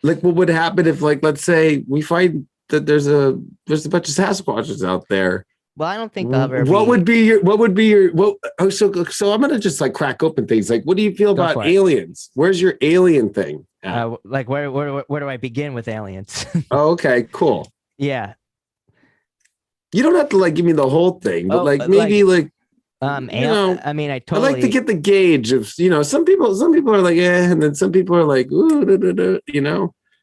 would happen if, like, let's say we find that there's a bunch of Sasquatches out there. Well, I don't think they'll ever. So I'm gonna just like crack open things. Like, what do you feel about aliens? Where's your alien thing? Like where do I begin with aliens? Oh, okay, cool. Yeah. You don't have to like give me the whole thing, but I mean, I like to get the gauge of, some people are like, and then some people are like, ooh,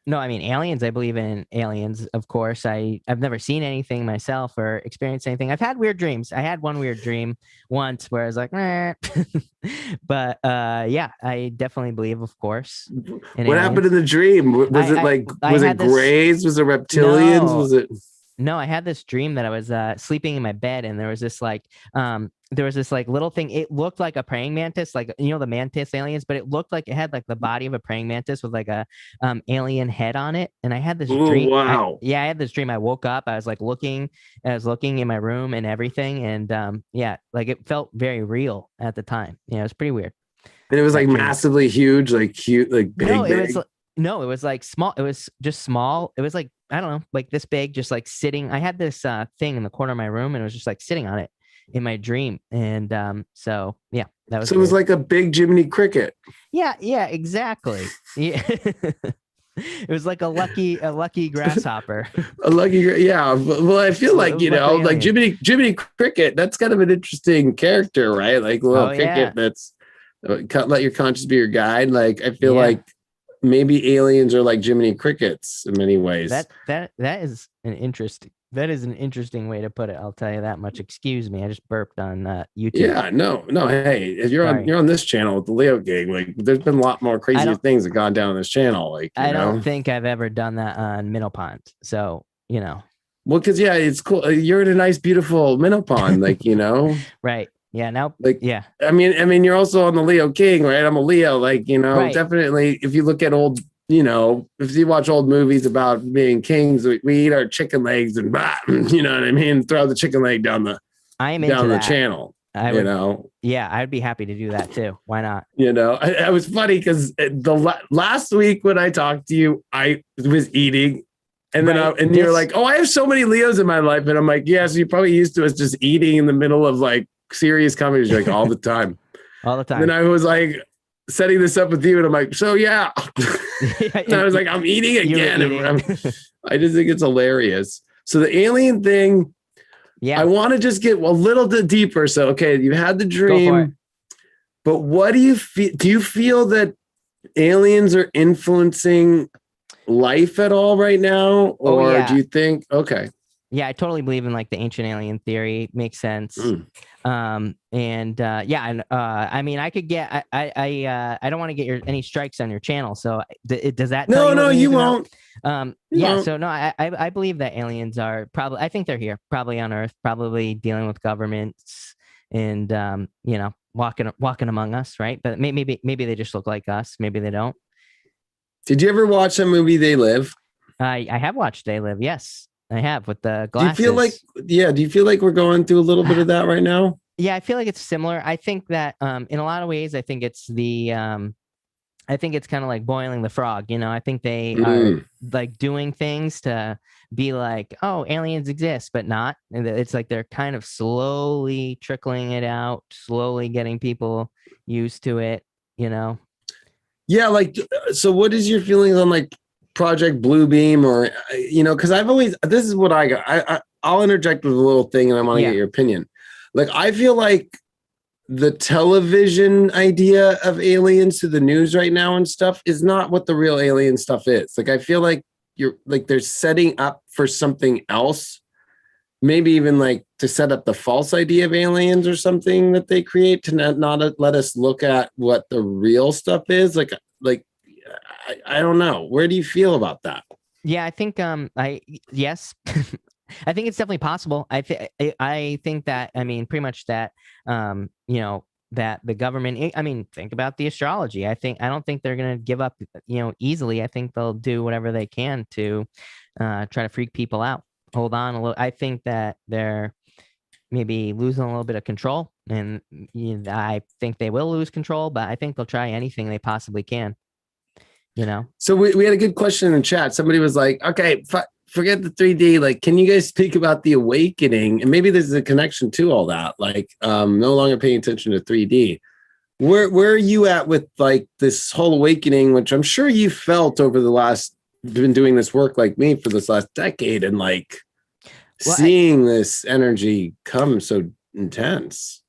No, I mean, aliens, I believe in aliens, of course. I've never seen anything myself or experienced anything. I've had weird dreams. I had one weird dream once where I was like, but I definitely believe, of course. What happened in the dream? Was it grays? Was it reptilians? No. Was it? No, I had this dream that I was sleeping in my bed, and there was this like little thing. It looked like a praying mantis, like the mantis aliens, but it looked like it had like the body of a praying mantis with like a alien head on it. And I had this Oh, dream. wow. I had this dream. I woke up. I was looking in my room and everything, and yeah, like it felt very real at the time. Yeah, it was pretty weird. And it was That like dream. massively huge, like cute, like big, No, big. no, it was like small. It was just small. It was like, I don't know, like this big, just like sitting. I had this thing in the corner of my room, and it was just like sitting on it in my dream. And so yeah, that was So it was weird. like a big Jiminy Cricket. Yeah, exactly. Yeah. It was like a lucky grasshopper. A lucky, yeah. Well, I feel like, Luckily like alien. Jiminy Cricket, that's kind of an interesting character, right? Like a little Oh cricket yeah. that's let your conscience be your guide. Like, I feel Yeah. like maybe aliens are like Jiminy Crickets in many ways. That is an interesting way to put it. I'll tell you that much. Excuse me. I just burped on YouTube. Yeah, no. Hey, if Sorry. you're on this channel with the Leo Gang, like there's been a lot more crazier things that gone down this channel. Like, I don't think I've ever done that on Minnowpond. So, well, because yeah, it's cool. You're in a nice, beautiful Minnowpond, like right. Yeah. Now, like yeah. I mean, you're also on the Leo King, right? I'm a Leo, like Right. definitely. If you look at old, if you watch old movies about being kings, we eat our chicken legs and you know what I mean. Throw the chicken leg down the I am into that. channel. Yeah, I'd be happy to do that too. Why not? I was funny because last week when I talked to you, I was eating. And then you're like, oh, I have so many Leos in my life. And I'm like, yeah, so you're probably used to us just eating in the middle of like serious comedies, like all the time. All the time. And then I was like setting this up with you, and I'm like, so yeah. And I was like, I'm eating again. I just think it's hilarious. So the alien thing, yeah, I want to just get a little bit deeper. So, okay, you had the dream, but what do you feel? Do you feel that aliens are influencing life at all right now? Or do you think, okay. Yeah, I totally believe in like the ancient alien theory. Makes sense. I mean, I could get. I don't want to get any strikes on your channel. So does that? No, you won't. So no, I believe that aliens are probably. I think they're here, probably on Earth, probably dealing with governments, and walking among us, right? But maybe they just look like us. Maybe they don't. Did you ever watch that movie They Live? I have watched They Live. Yes. I have, with the glasses. Do you feel like we're going through a little bit of that right now? Yeah, I feel like it's similar. I think that in a lot of ways, I think it's kind of like boiling the frog. I think they are like doing things to be like, oh, aliens exist, but not. And it's like they're kind of slowly trickling it out, slowly getting people used to it, Yeah, like, so what is your feelings on like Project Bluebeam, or because I've always, this is what I got. I'll interject with a little thing, and I want to get your opinion. Like, I feel like the television idea of aliens to the news right now and stuff is not what the real alien stuff is. Like, I feel like they're setting up for something else, maybe even like to set up the false idea of aliens or something that they create to not let us look at what the real stuff is. Like I don't know. Where do you feel about that? Yeah, I think yes. I think it's definitely possible. I think that, I mean, pretty much that that the government, I mean, think about the astrology. I don't think they're going to give up, easily. I think they'll do whatever they can to try to freak people out. Hold on a little. I think that they're maybe losing a little bit of control, and I think they will lose control, but I think they'll try anything they possibly can. So we had a good question in the chat. Somebody was like, okay, forget the 3D. Like, can you guys speak about the awakening? And maybe there's a connection to all that. Like, no longer paying attention to 3D. Where are you at with like this whole awakening, which I'm sure you felt over been doing this work like me for this last decade, and like seeing this energy come so intense.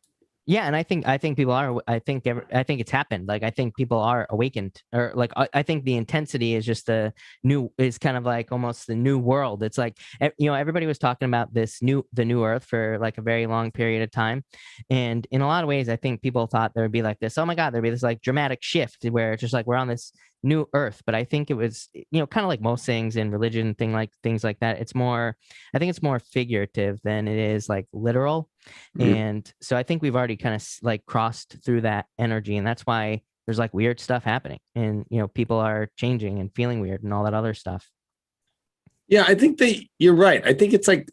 Yeah, and I think people are. I think it's happened. Like, I think people are awakened, or like I think the intensity is just is kind of like almost the new world. It's like, everybody was talking about the new Earth for like a very long period of time, and in a lot of ways, I think people thought there would be like this. Oh my God, there'd be this like dramatic shift where it's just like we're on this new earth, but I think it was, kind of like most things in religion, things like that. I think it's more figurative than it is like literal. And so I think we've already kind of like crossed through that energy, and that's why there's like weird stuff happening, and people are changing and feeling weird and all that other stuff. Yeah, I think that you're right. I think it's like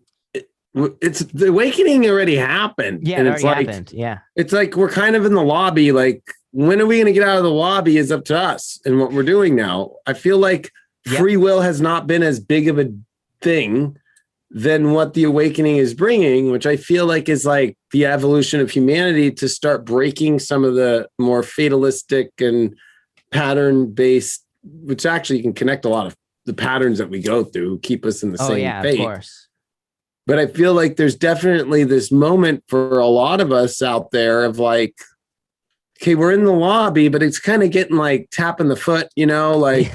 it's the awakening already happened. Yeah, and it it's already like happened. Yeah. it's like we're kind of in the lobby. Like, when are we going to get out of the lobby is up to us and what we're doing now. I feel like free will has not been as big of a thing than what the awakening is bringing, which I feel like is like the evolution of humanity to start breaking some of the more fatalistic and pattern based, which actually can connect a lot of the patterns that we go through, keep us in the same fate. Of course. But I feel like there's definitely this moment for a lot of us out there of like, okay, we're in the lobby, but it's kind of getting like tapping the foot, like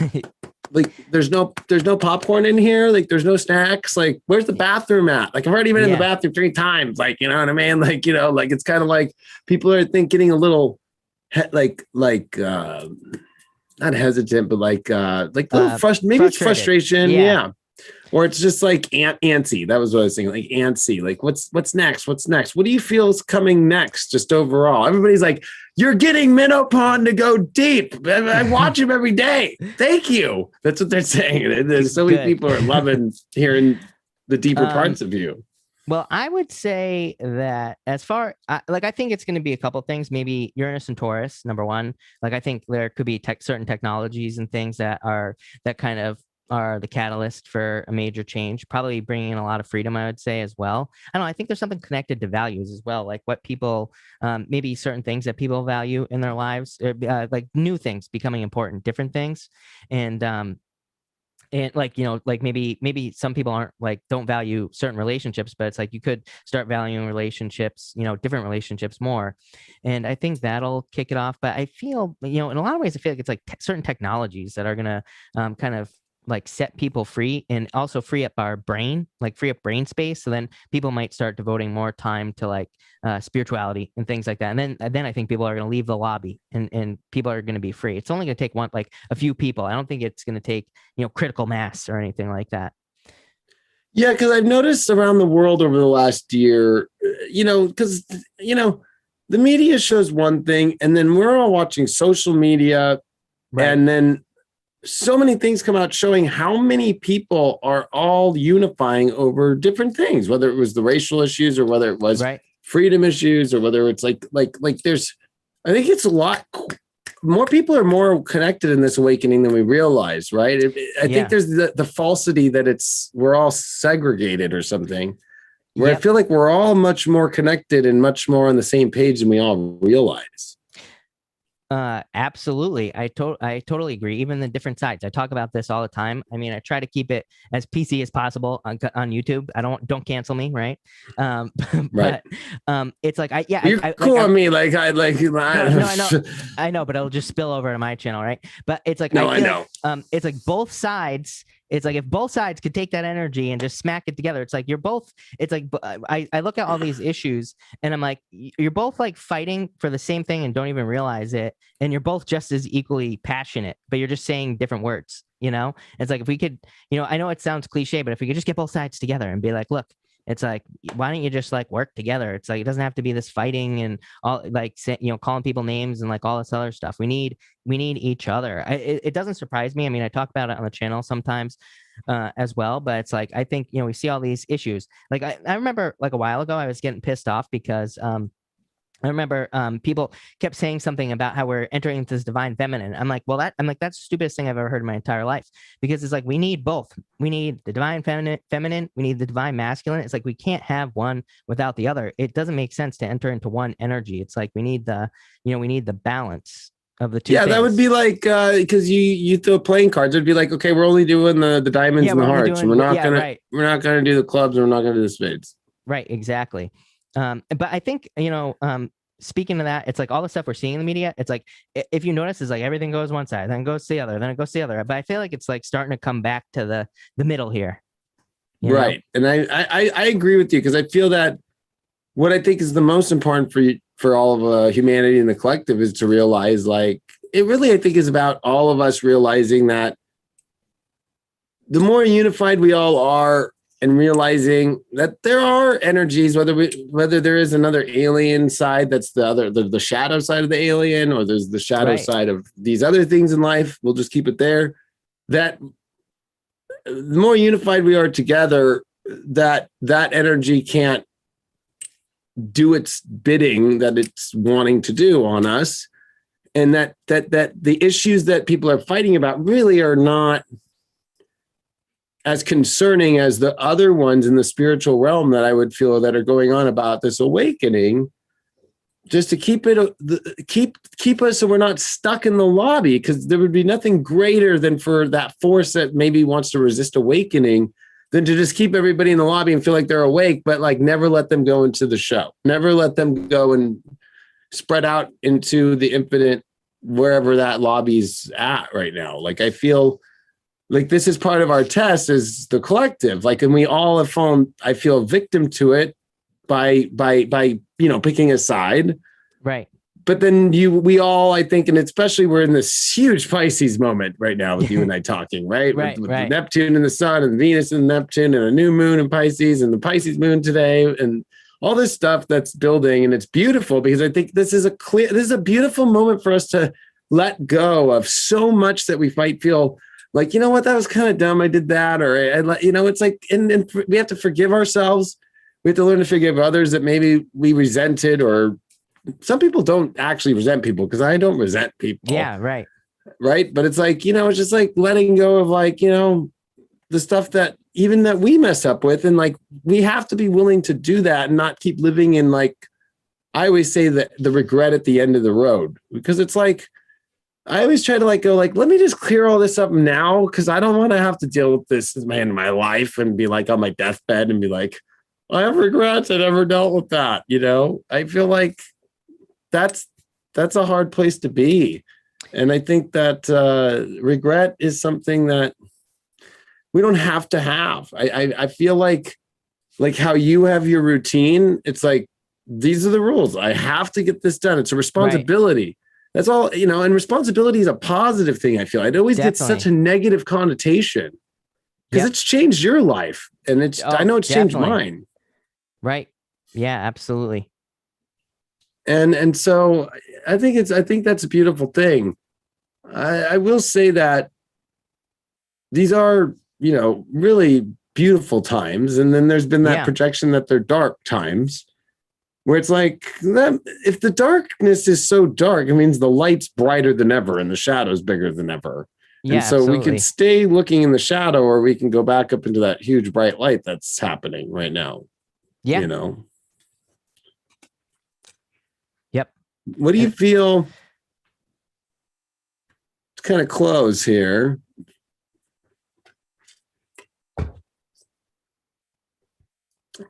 like there's no popcorn in here, like there's no snacks, like where's the bathroom at? Like I've already been in the bathroom 3 times, like what I mean? Like, like it's kind of like people are getting a little not hesitant, but like little maybe it's frustration. Yeah. Or it's just like antsy. That was what I was saying. Like antsy. Like what's next? What's next? What do you feel is coming next? Just overall, everybody's like, you're getting Minnowpond to go deep. I watch him every day. Thank you. That's what they're saying. There's so many people are loving hearing the deeper parts of you. Well, I would say that I think it's going to be a couple of things. Maybe Uranus and Taurus, number one. Like I think there could be certain technologies and things that kind of are the catalyst for a major change, probably bringing in a lot of freedom, I would say, as well. I don't know. I think there's something connected to values as well, like what people, maybe certain things that people value in their lives, like new things becoming important, different things. And like, like maybe some people don't value certain relationships, but it's like you could start valuing relationships, different relationships more. And I think that'll kick it off. But I feel, in a lot of ways, I feel like it's like certain technologies that are going to kind of like set people free and also free up our brain, like free up brain space. So then people might start devoting more time to like spirituality and things like that. And then I think people are going to leave the lobby and people are going to be free. It's only going to take a few people. I don't think it's going to take, critical mass or anything like that. Yeah, because I've noticed around the world over the last year, because, the media shows one thing and then we're all watching social media. Right. And then so many things come out showing how many people are all unifying over different things, whether it was the racial issues or whether it was freedom issues or whether it's like there's, I think it's a lot more people are more connected in this awakening than we realize. Right. I think there's the falsity that we're all segregated or something where I feel like we're all much more connected and much more on the same page than we all realize. Absolutely. I totally agree. Even the different sides. I talk about this all the time. I mean, I try to keep it as PC as possible on YouTube. Don't cancel me. Right. But it's like, you're cool on me. Like I know, but it'll just spill over to my channel. Right. But it's like, I know. It's like both sides. It's like if both sides could take that energy and just smack it together, it's like it's like I look at all these issues and I'm like, you're both like fighting for the same thing and don't even realize it. And you're both just as equally passionate, but you're just saying different words, It's like if we could, I know it sounds cliche, but if we could just get both sides together and be like, look, it's like, why don't you just like work together? It's like, it doesn't have to be this fighting and all like, calling people names and like all this other stuff. We need each other. It doesn't surprise me. I mean, I talk about it on the channel sometimes as well, but it's like, I think, we see all these issues. Like I remember like a while ago, I was getting pissed off because, I remember people kept saying something about how we're entering into this divine feminine. I'm like, that's the stupidest thing I've ever heard in my entire life, because it's like, we need both. We need the divine feminine. We need the divine masculine. It's like, we can't have one without the other. It doesn't make sense to enter into one energy. It's like, we need the balance of the two. Yeah, things. That would be like, because you throw playing cards. It'd be like, okay, we're only doing the diamonds and the hearts. We're not going to do the clubs, and we're not going to do the spades. Right. Exactly. But I think, speaking of that, it's like all the stuff we're seeing in the media. It's like, if you notice, it's like everything goes one side, then it goes to the other, then it goes to the other. But I feel like it's like starting to come back to the middle here. Right. And I agree with you, because I feel that what I think is the most important for all of humanity and the collective is to realize, like, it really, I think, is about all of us realizing that the more unified we all are, and realizing that there are energies, whether there is another alien side that's the shadow side of the alien, or there's the shadow side of these other things in life. We'll just keep it there. That the more unified we are together, that energy can't do its bidding that it's wanting to do on us, and that the issues that people are fighting about really are not as concerning as the other ones in the spiritual realm that I would feel that are going on about this awakening, just to keep us so we're not stuck in the lobby, because there would be nothing greater than for that force that maybe wants to resist awakening than to just keep everybody in the lobby and feel like they're awake, but like never let them go into the show, never let them go and spread out into the infinite, wherever that lobby's at right now. Like, I feel like this is part of our test is the collective. Like, and we all have fallen, I feel, a victim to it by picking a side. Right. But then we all, I think, and especially we're in this huge Pisces moment right now with you and I talking, right? Right, with right. Neptune and the sun and Venus and Neptune and a new moon in Pisces and the Pisces moon today and all this stuff that's building. And it's beautiful because I think this is a beautiful moment for us to let go of so much that we might feel like, you know what, that was kind of dumb. I did that. Or, it's like, and we have to forgive ourselves. We have to learn to forgive others that maybe we resented, or some people don't actually resent people, because I don't resent people. Yeah, right. Right. But it's like, it's just like letting go of like, the stuff that even that we mess up with. And like, we have to be willing to do that and not keep living in, like, I always say that the regret at the end of the road, because it's like, I always try to like go like, let me just clear all this up now, because I don't want to have to deal with this in my life and be like on my deathbed and be like, I have regrets. I never dealt with that. I feel like that's a hard place to be. And I think that regret is something that we don't have to have. I feel like how you have your routine. It's like, these are the rules. I have to get this done. It's a responsibility. Right. That's all, and responsibility is a positive thing. I feel it always gets such a negative connotation because it's changed your life, and I know it's changed mine. Right. Yeah, absolutely. And so I think that's a beautiful thing. I will say that these are, really beautiful times. And then there's been that projection that they're dark times, where it's like, if the darkness is so dark, it means the light's brighter than ever and the shadow's bigger than ever. Yeah, and so absolutely. We can stay looking in the shadow, or we can go back up into that huge bright light that's happening right now. Yeah. Yep. What do you feel? To kind of close here.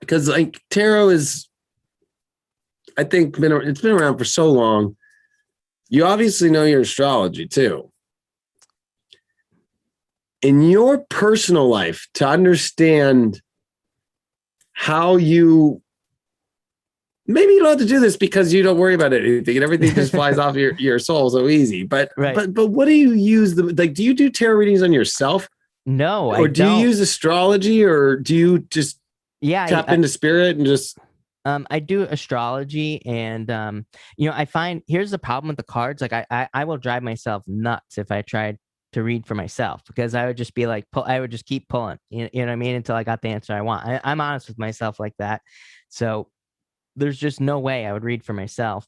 Because like tarot is, I think it's been around for so long. You obviously know your astrology too. In your personal life, to understand how maybe you don't have to do this because you don't worry about anything and everything just flies off your soul so easy. But what do you use? Do you do tarot readings on yourself? No, or do you use astrology, or do you just tap into spirit and just? I do astrology, and I find here's the problem with the cards. Like I will drive myself nuts if I tried to read for myself, because I would just be like, I would just keep pulling, you know what I mean, until I got the answer I want. I'm honest with myself like that. So there's just no way I would read for myself.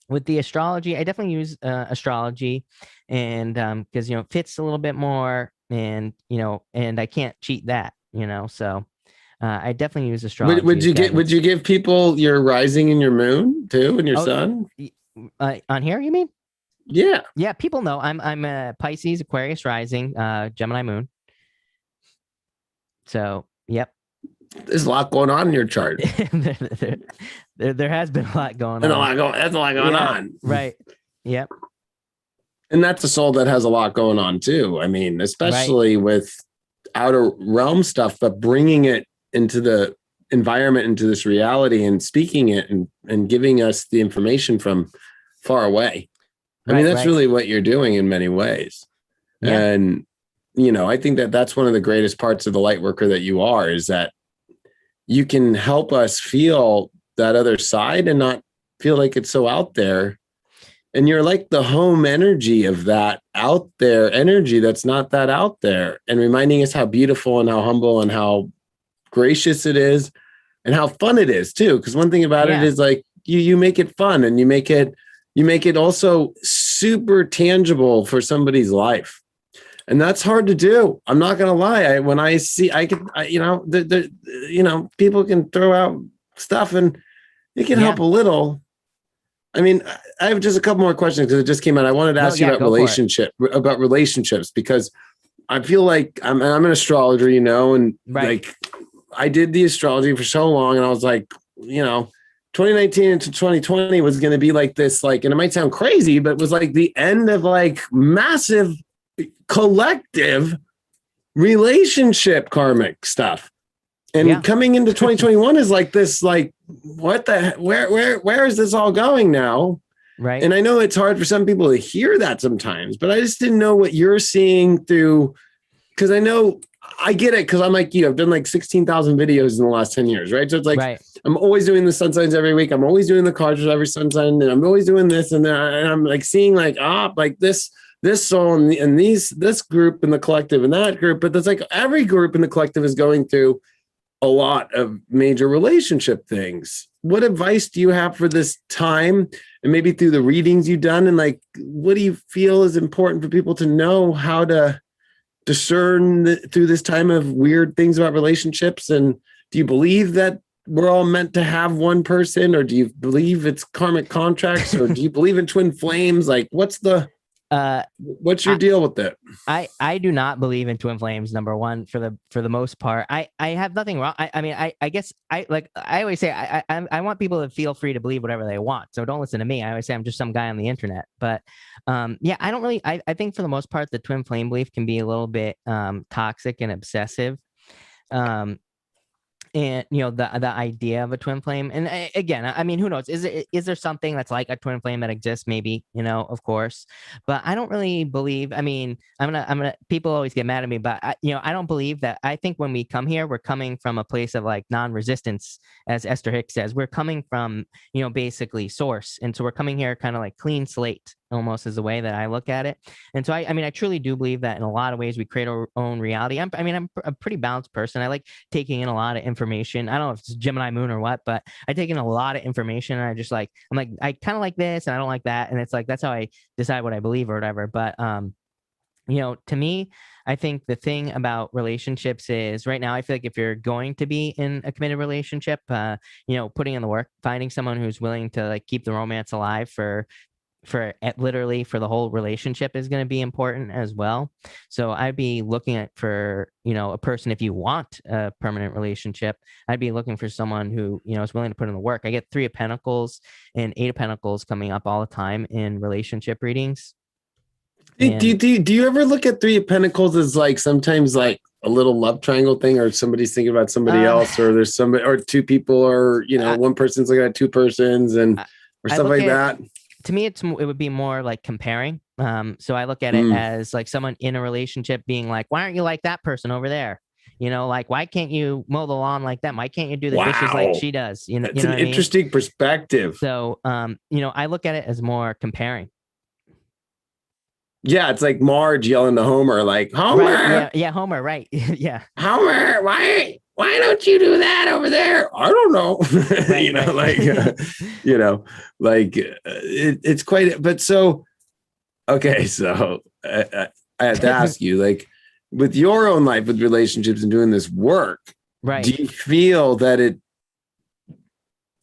With the astrology, I definitely use astrology, and because it fits a little bit more, and and I can't cheat that, so. I definitely use astrology. Would you give people your rising and your moon too, and your sun? On here, you mean? Yeah. Yeah, people know I'm a Pisces, Aquarius rising, Gemini moon. So, yep. There's a lot going on in your chart. there has been a lot going on. That's a lot going on. Right. Yep. And that's a soul that has a lot going on too. I mean, especially with outer realm stuff, but bringing it into the environment, into this reality, and speaking it and giving us the information from far away. I mean, that's right. really what you're doing in many ways. Yeah. And, I think that that's one of the greatest parts of the light worker that you are, is that you can help us feel that other side and not feel like it's so out there. And you're like the home energy of that out there energy that's not that out there, and reminding us how beautiful and how humble and how gracious it is and how fun it is too. Because one thing about it Yeah. is like you make it fun, and you make it also super tangible for somebody's life. And that's hard to do. I'm not going to lie. When I see, people can throw out stuff and it can help a little. I mean, I have just a couple more questions because it just came out. I wanted to ask you about relationships, because I feel like I'm an astrologer, and like I did the astrology for so long, and I was like, 2019 into 2020 was going to be like this, like, and it might sound crazy, but it was like the end of like massive collective relationship karmic stuff. And coming into 2021 is like this, like, what the, where is this all going now? Right. And I know it's hard for some people to hear that sometimes, but I just didn't know what you're seeing through, because I know I get it, because I'm like you, I've done like 16,000 videos in the last 10 years, right? So it's like, I'm always doing the sun signs every week. I'm always doing the cards for every sun sign, and I'm always doing this and that. And I'm like seeing like, like this soul and this group in the collective and that group. But that's like every group in the collective is going through a lot of major relationship things. What advice do you have for this time, and maybe through the readings you've done? And like, what do you feel is important for people to know how to discern through this time of weird things about relationships? And do you believe that we're all meant to have one person, or do you believe it's karmic contracts, or do you believe in twin flames? Like, what's your deal with it? I do not believe in twin flames, number one, for the most part. I have nothing wrong. I mean, I guess I always say, I want people to feel free to believe whatever they want. So don't listen to me. I always say I'm just some guy on the internet. But I don't really, I think for the most part, the twin flame belief can be a little bit toxic and obsessive. And the idea of a twin flame, and again, I mean, who knows? Is there something that's like a twin flame that exists? Maybe, of course, but I don't really believe. I mean, I'm gonna. People always get mad at me, but I don't believe that. I think when we come here, we're coming from a place of like non-resistance, as Esther Hicks says. We're coming from basically source, and so we're coming here kind of like clean slate, almost, is the way that I look at it. And so I mean, I truly do believe that in a lot of ways we create our own reality. I'm a pretty balanced person. I like taking in a lot of information. I don't know if it's Gemini moon or what, but I take in a lot of information, and I kind of like this and I don't like that. And it's like, that's how I decide what I believe or whatever. But, to me, I think the thing about relationships is right now, I feel like if you're going to be in a committed relationship, putting in the work, finding someone who's willing to like keep the romance alive for literally for the whole relationship is going to be important as well. So I'd be looking at for, a person, if you want a permanent relationship, I'd be looking for someone who, is willing to put in the work. I get 3 of Pentacles and 8 of Pentacles coming up all the time in relationship readings. Do you ever look at 3 of Pentacles as like sometimes like a little love triangle thing, or somebody's thinking about somebody else, or there's somebody, or 2 people, or, one person's looking at 2 persons or stuff like that? To me, it would be more like comparing. So I look at it as like someone in a relationship being like, why aren't you like that person over there? Like, why can't you mow the lawn like them? Why can't you do the dishes like she does? It's an interesting perspective. So, I look at it as more comparing. Yeah, it's like Marge yelling to Homer, like, Homer. Right, yeah, Homer, right. Yeah. Homer, why don't you do that over there? I don't know. It's quite, but so, okay. So I have to ask you, like, with your own life, with relationships and doing this work, right? Do you feel that it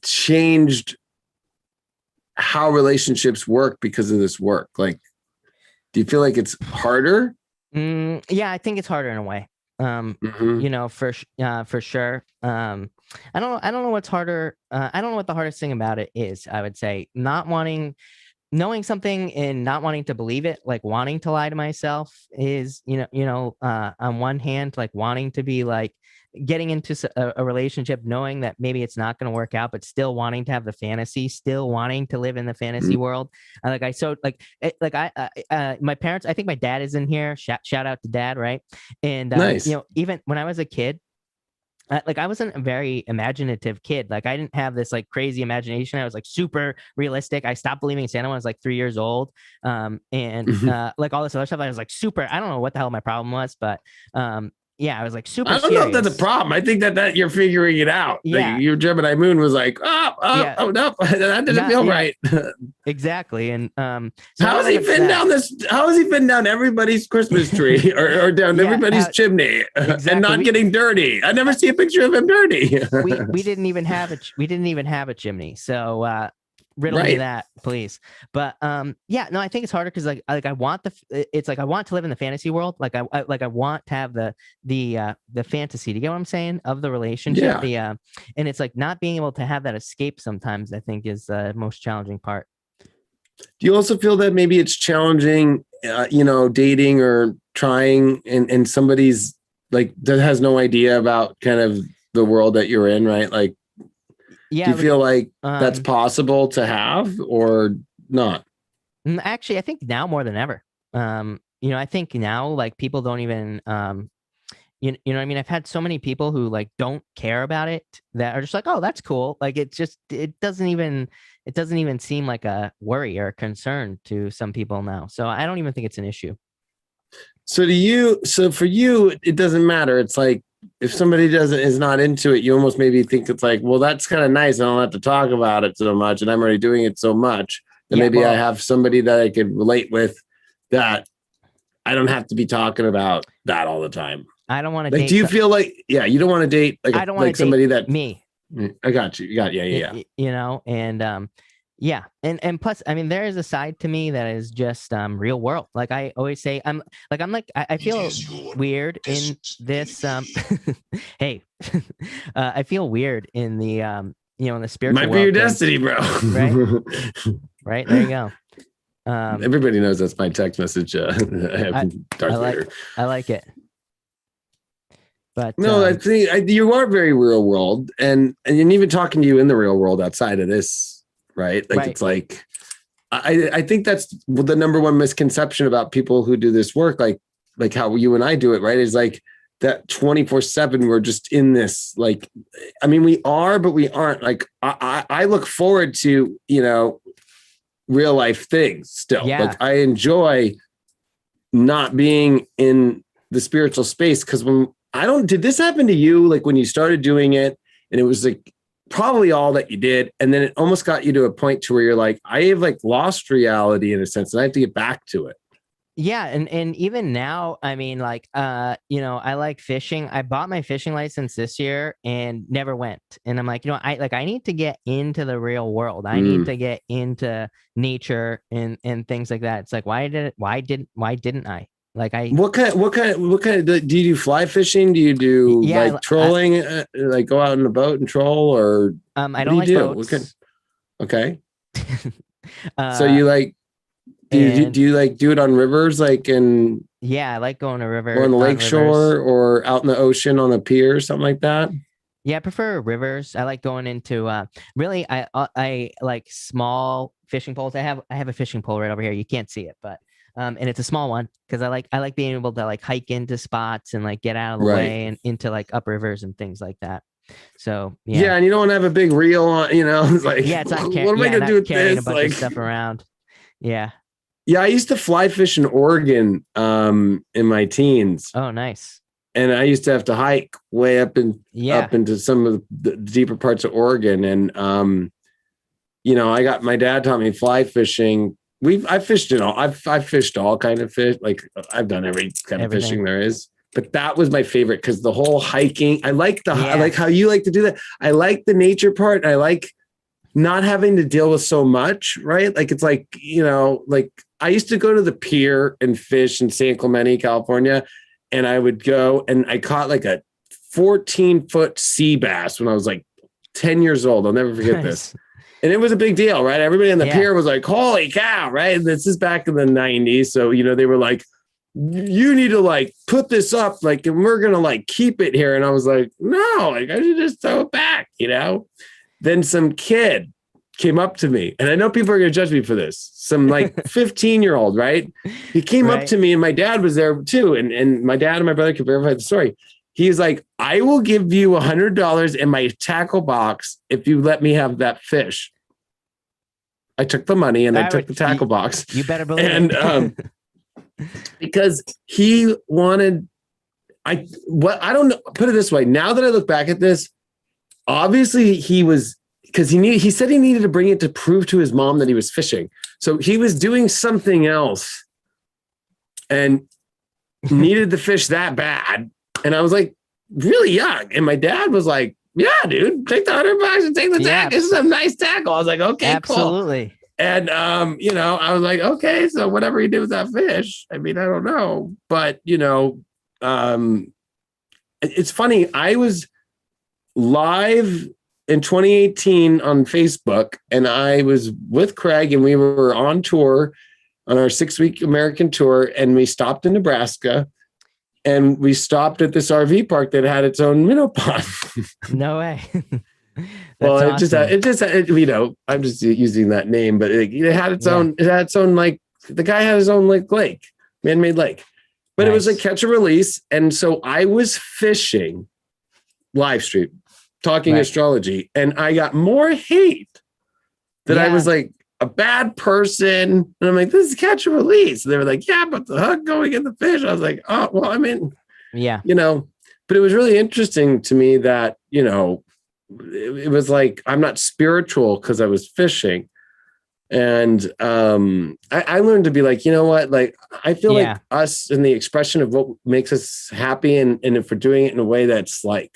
changed how relationships work because of this work? Like, do you feel like it's harder? Yeah, I think it's harder in a way. For sure. I don't know what's harder. I don't know what the hardest thing about it is. I would say knowing something and not wanting to believe it, like wanting to lie to myself is, on one hand, like wanting to be like getting into a relationship, knowing that maybe it's not going to work out, but still wanting to have the fantasy, still wanting to live in the fantasy world. My parents, I think my dad is in here. Shout out to dad. Right. And, Nice. even when I was a kid, I wasn't a very imaginative kid. Like I didn't have this like crazy imagination. I was like super realistic. I stopped believing in Santa when I was like 3 years old. Like all this other stuff. I was like super, I don't know what the hell my problem was, but yeah, I was like super I don't serious. know if that's a problem. I think that you're figuring it out. Yeah. Like your Gemini moon was like, no, that didn't feel right. Exactly. And so how is he fitting down this? How is he fitting down everybody's Christmas tree or down everybody's chimney and not getting dirty? I never see a picture of him dirty. we didn't even have a chimney. So riddle me that, please. But yeah, no, I think it's harder because like I want I want to live in the fantasy world. Like I want to have the fantasy. Do you get what I'm saying? Of the relationship. Yeah. And it's like not being able to have that escape sometimes, I think, is the most challenging part. Do you also feel that maybe it's challenging, dating or trying and somebody's like that has no idea about kind of the world that you're in, right? Like, yeah, do you feel like that's possible to have or not? Actually, I think now more than ever. I think now like people don't even you know what I mean? I've had so many people who like don't care about it that are just like, oh, that's cool. Like it doesn't even seem like a worry or a concern to some people now. So I don't even think it's an issue. So for you, it doesn't matter. It's like if somebody is not into it, you almost maybe think it's like, well, that's kind of nice. I don't have to talk about it so much, and I'm already doing it so much that maybe I have somebody that I could relate with that I don't have to be talking about that all the time. I don't want to date. Do you feel like, you don't want to date like I don't want somebody that me. I got you. Yeah. And and plus, I mean, there is a side to me that is just real world. Like I always say, I feel weird in this. Hey, I feel weird in the in the spiritual might world. Be your destiny, bro. Right. There you go. Everybody knows that's my text message. I like it. But no, I think you are very real world, and even talking to you in the real world outside of this, right? Like it's like I think that's the number one misconception about people who do this work, like how you and I do it, right? Is like that 24/7 we're just in this, like, I mean, we are, but we aren't. Like I look forward to real life things still. Like I enjoy not being in the spiritual space because did this happen to you? Like when you started doing it and it was like probably all that you did. And then it almost got you to a point to where you're like, I have like lost reality in a sense and I have to get back to it. Yeah. And even now, I mean, like, I like fishing. I bought my fishing license this year and never went. And I'm like, I need to get into the real world. I need to get into nature and things like that. It's like, why didn't I? Like what kind of do you do? Fly fishing? Do you do like trolling? Like go out in a boat and troll, or I don't like boats. Okay. So you like do you like do it on rivers, like in? Yeah, I like going to rivers or on the lake shore or out in the ocean on a pier or something like that. Yeah, I prefer rivers. I like going into really I like small fishing poles. I have a fishing pole right over here. You can't see it, but and it's a small one because I like being able to like hike into spots and like get out of the way and into like up rivers and things like that. So yeah, and you don't want to have a big reel on, it's like it's not what am I gonna do with carrying this? A bunch of stuff around. Yeah, I used to fly fish in Oregon in my teens. Oh, nice. And I used to have to hike way up into some of the deeper parts of Oregon, and my dad taught me fly fishing. I fished it all. I've fished all kind of fish. Like I've done every kind of fishing there is. But that was my favorite because the whole hiking. I like I like how you like to do that. I like the nature part. I like not having to deal with so much, right? Like it's like like I used to go to the pier and fish in San Clemente, California, and I would go and I caught like a 14-foot sea bass when I was like 10 years old. I'll never forget this. And it was a big deal, right? Everybody on the pier was like, holy cow, right? And this is back in the 90s. So, they were like, you need to like put this up, like, and we're gonna like keep it here. And I was like, no, like I should just throw it back, you know. Then some kid came up to me, and I know people are gonna judge me for this. Some like 15-year-old, right? He came up to me, and my dad was there too, and my dad and my brother could verify the story. He's like, I will give you $100 in my tackle box if you let me have that fish. I took the money and I took the tackle box. You better believe it. Because he wanted, I don't know, put it this way. Now that I look back at this, obviously he was, because he said he needed to bring it to prove to his mom that he was fishing. So he was doing something else and needed the fish that bad. And I was like, really young. And my dad was like, yeah, dude, take the $100 and take the tackle. This is a nice tackle. I was like, okay, absolutely. Cool. And, I was like, okay, so whatever he did with that fish, I mean, I don't know. But, it's funny. I was live in 2018 on Facebook, and I was with Craig, and we were on tour on our 6-week American tour, and we stopped in Nebraska, and we stopped at this RV park that had its own Minnowpond. No way. Well, awesome. I'm just using that name, but it had its own. It had its own, like, the guy had his own like lake, man-made lake, but It was like catch and release, and so I was fishing live stream, talking astrology, and I got more hate that I was like a bad person, and I'm like, this is catch and release. And they were like, yeah, but the hook going in the fish. I was like, oh well, I mean, but it was really interesting to me that it was like, I'm not spiritual because I was fishing. And I learned to be like, you know what? Like, I feel like us and the expression of what makes us happy, and if we're doing it in a way that's like,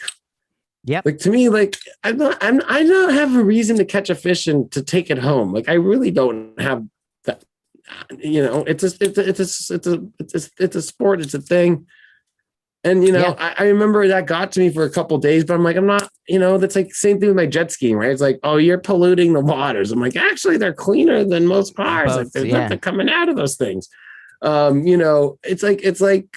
like to me, like I don't have a reason to catch a fish and to take it home. Like I really don't have that. It's a sport. It's a thing. And, I remember that got to me for a couple of days, but I'm like, I'm not, that's like same thing with my jet skiing, right? It's like, oh, you're polluting the waters. I'm like, actually, they're cleaner than most cars. Like, there's nothing coming out of those things. It's like,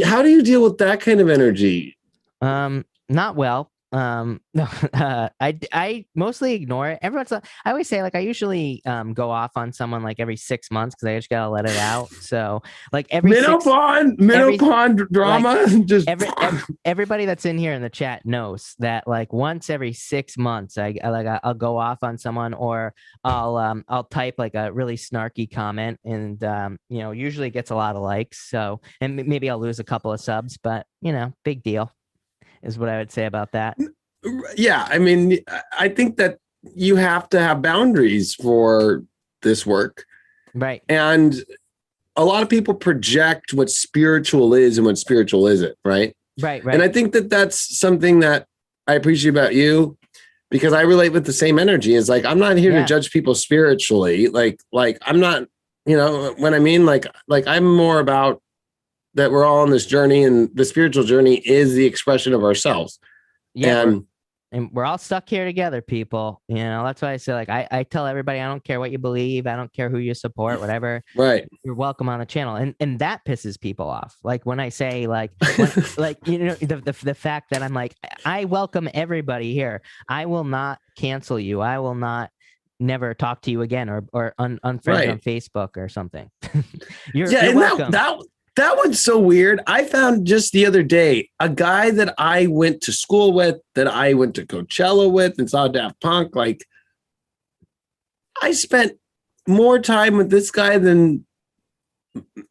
how do you deal with that kind of energy? Not well. No, I mostly ignore it. I always say, like, I usually go off on someone like every 6 months because I just gotta let it out. So like every Minnowpond drama. Like, just everybody that's in here in the chat knows that like once every 6 months I'll go off on someone, or I'll type like a really snarky comment, and usually it gets a lot of likes. So, and maybe I'll lose a couple of subs, but big deal is what I would say about that. Yeah. I mean, I think that you have to have boundaries for this work. Right. And a lot of people project what spiritual is and what spiritual isn't. Right. Right. And I think that that's something that I appreciate about you, because I relate with the same energy. Is like, I'm not here to judge people spiritually. Like I'm not, what I mean? Like I'm more about that we're all on this journey, and the spiritual journey is the expression of ourselves. Yeah. And we're all stuck here together, people. That's why I say, like, I tell everybody, I don't care what you believe. I don't care who you support, whatever. Right. You're welcome on the channel. And that pisses people off. Like when I say the fact that I'm like, I welcome everybody here. I will not cancel you. I will not never talk to you again, or unfriend on Facebook or something. you're welcome. That one's so weird. I found just the other day a guy that I went to school with, that I went to Coachella with, and saw Daft Punk. Like, I spent more time with this guy than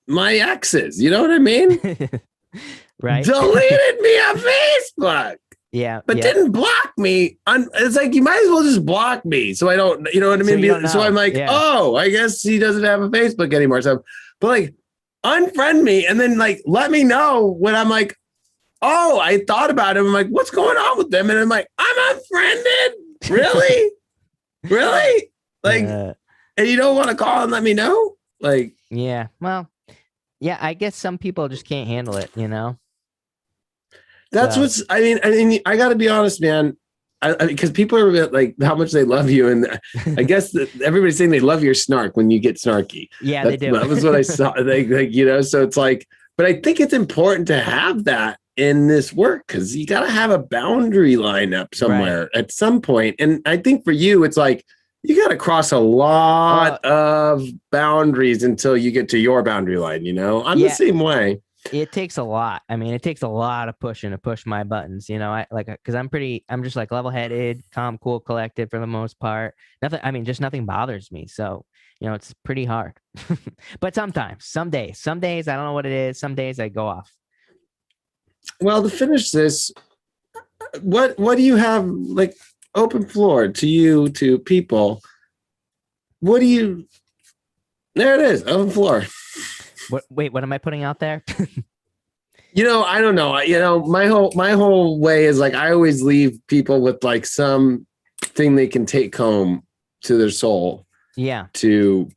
my exes. You know what I mean? Right. Deleted me on Facebook. Yeah. But didn't block me. It's like, you might as well just block me, so I don't, you know what I mean? So I'm like, oh, I guess he doesn't have a Facebook anymore. So, but like, unfriend me, and then like let me know when I'm like, oh, I thought about him. I'm like, what's going on with them? And I'm like, I'm unfriended. Really? Like, and you don't want to call and let me know? Like, yeah. Well, yeah, I guess some people just can't handle it, That's what's, I mean, I got to be honest, man. because people are like how much they love you, and I guess that everybody's saying they love your snark when you get snarky. Yeah, they do. That was what I saw. Like so it's like, but I think it's important to have that in this work because you got to have a boundary line up somewhere at some point. And I think for you, it's like you got to cross a lot of boundaries until you get to your boundary line. I'm the same way. It takes a lot. I mean, it takes a lot of pushing to push my buttons, because I'm just like level-headed, calm, cool, collected for the most part. Nothing bothers me. So, it's pretty hard. But sometimes, some days, I don't know what it is. Some days I go off. Well, to finish this, what do you have, like, open floor to you, to people? There it is, open floor. What am I putting out there? I don't know. My whole way is like I always leave people with like some thing they can take home to their soul. Yeah. To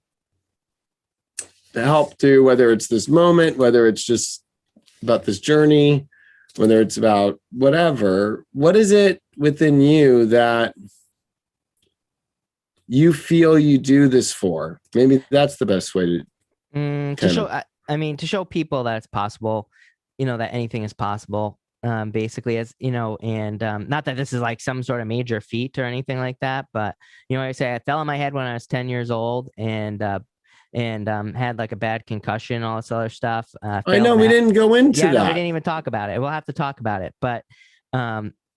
help through, whether it's this moment, whether it's just about this journey, whether it's about whatever. What is it within you that you feel you do this for? Maybe that's the best way to to show people that it's possible, that anything is possible, basically, as and not that this is like some sort of major feat or anything like that, but I say I fell on my head when I was 10 years old and had like a bad concussion, all this other stuff. I know we didn't go into that. No, we didn't even talk about it. We'll have to talk about it, but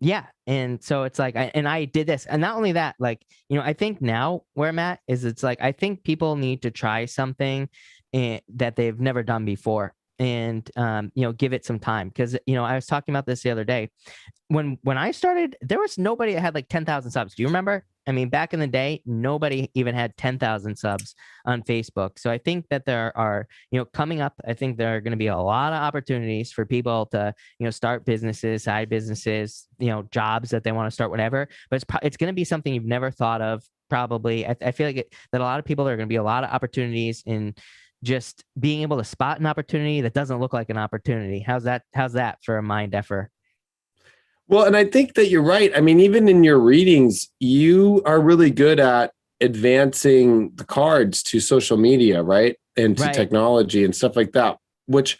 yeah. And so it's like, I did this, and not only that, like, I think now where I'm at is it's like, I think people need to try something that they've never done before and, give it some time. Cause I was talking about this the other day when I started, there was nobody that had like 10,000 subs. Do you remember? I mean, back in the day, nobody even had 10,000 subs on Facebook. So I think that there are, coming up, I think there are going to be a lot of opportunities for people to, start businesses, side businesses, jobs that they want to start, whatever. But it's going to be something you've never thought of. Probably. I feel like that a lot of people, there are going to be a lot of opportunities in just being able to spot an opportunity that doesn't look like an opportunity. How's that for a mind effort? Well, and I think that you're right. I mean, even in your readings, you are really good at advancing the cards to social media, right? And to technology and stuff like that, which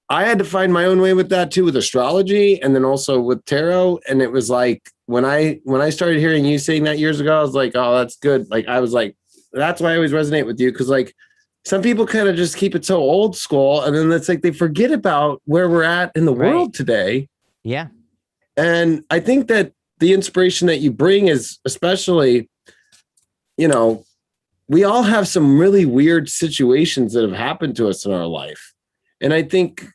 I had to find my own way with that too, with astrology and then also with tarot. And it was like, when I started hearing you saying that years ago, I was like, oh, that's good. Like, I was like, that's why I always resonate with you. Cause like some people kind of just keep it so old school. And then it's like, they forget about where we're at in the world today. Yeah. And I think that the inspiration that you bring is especially, we all have some really weird situations that have happened to us in our life. And I think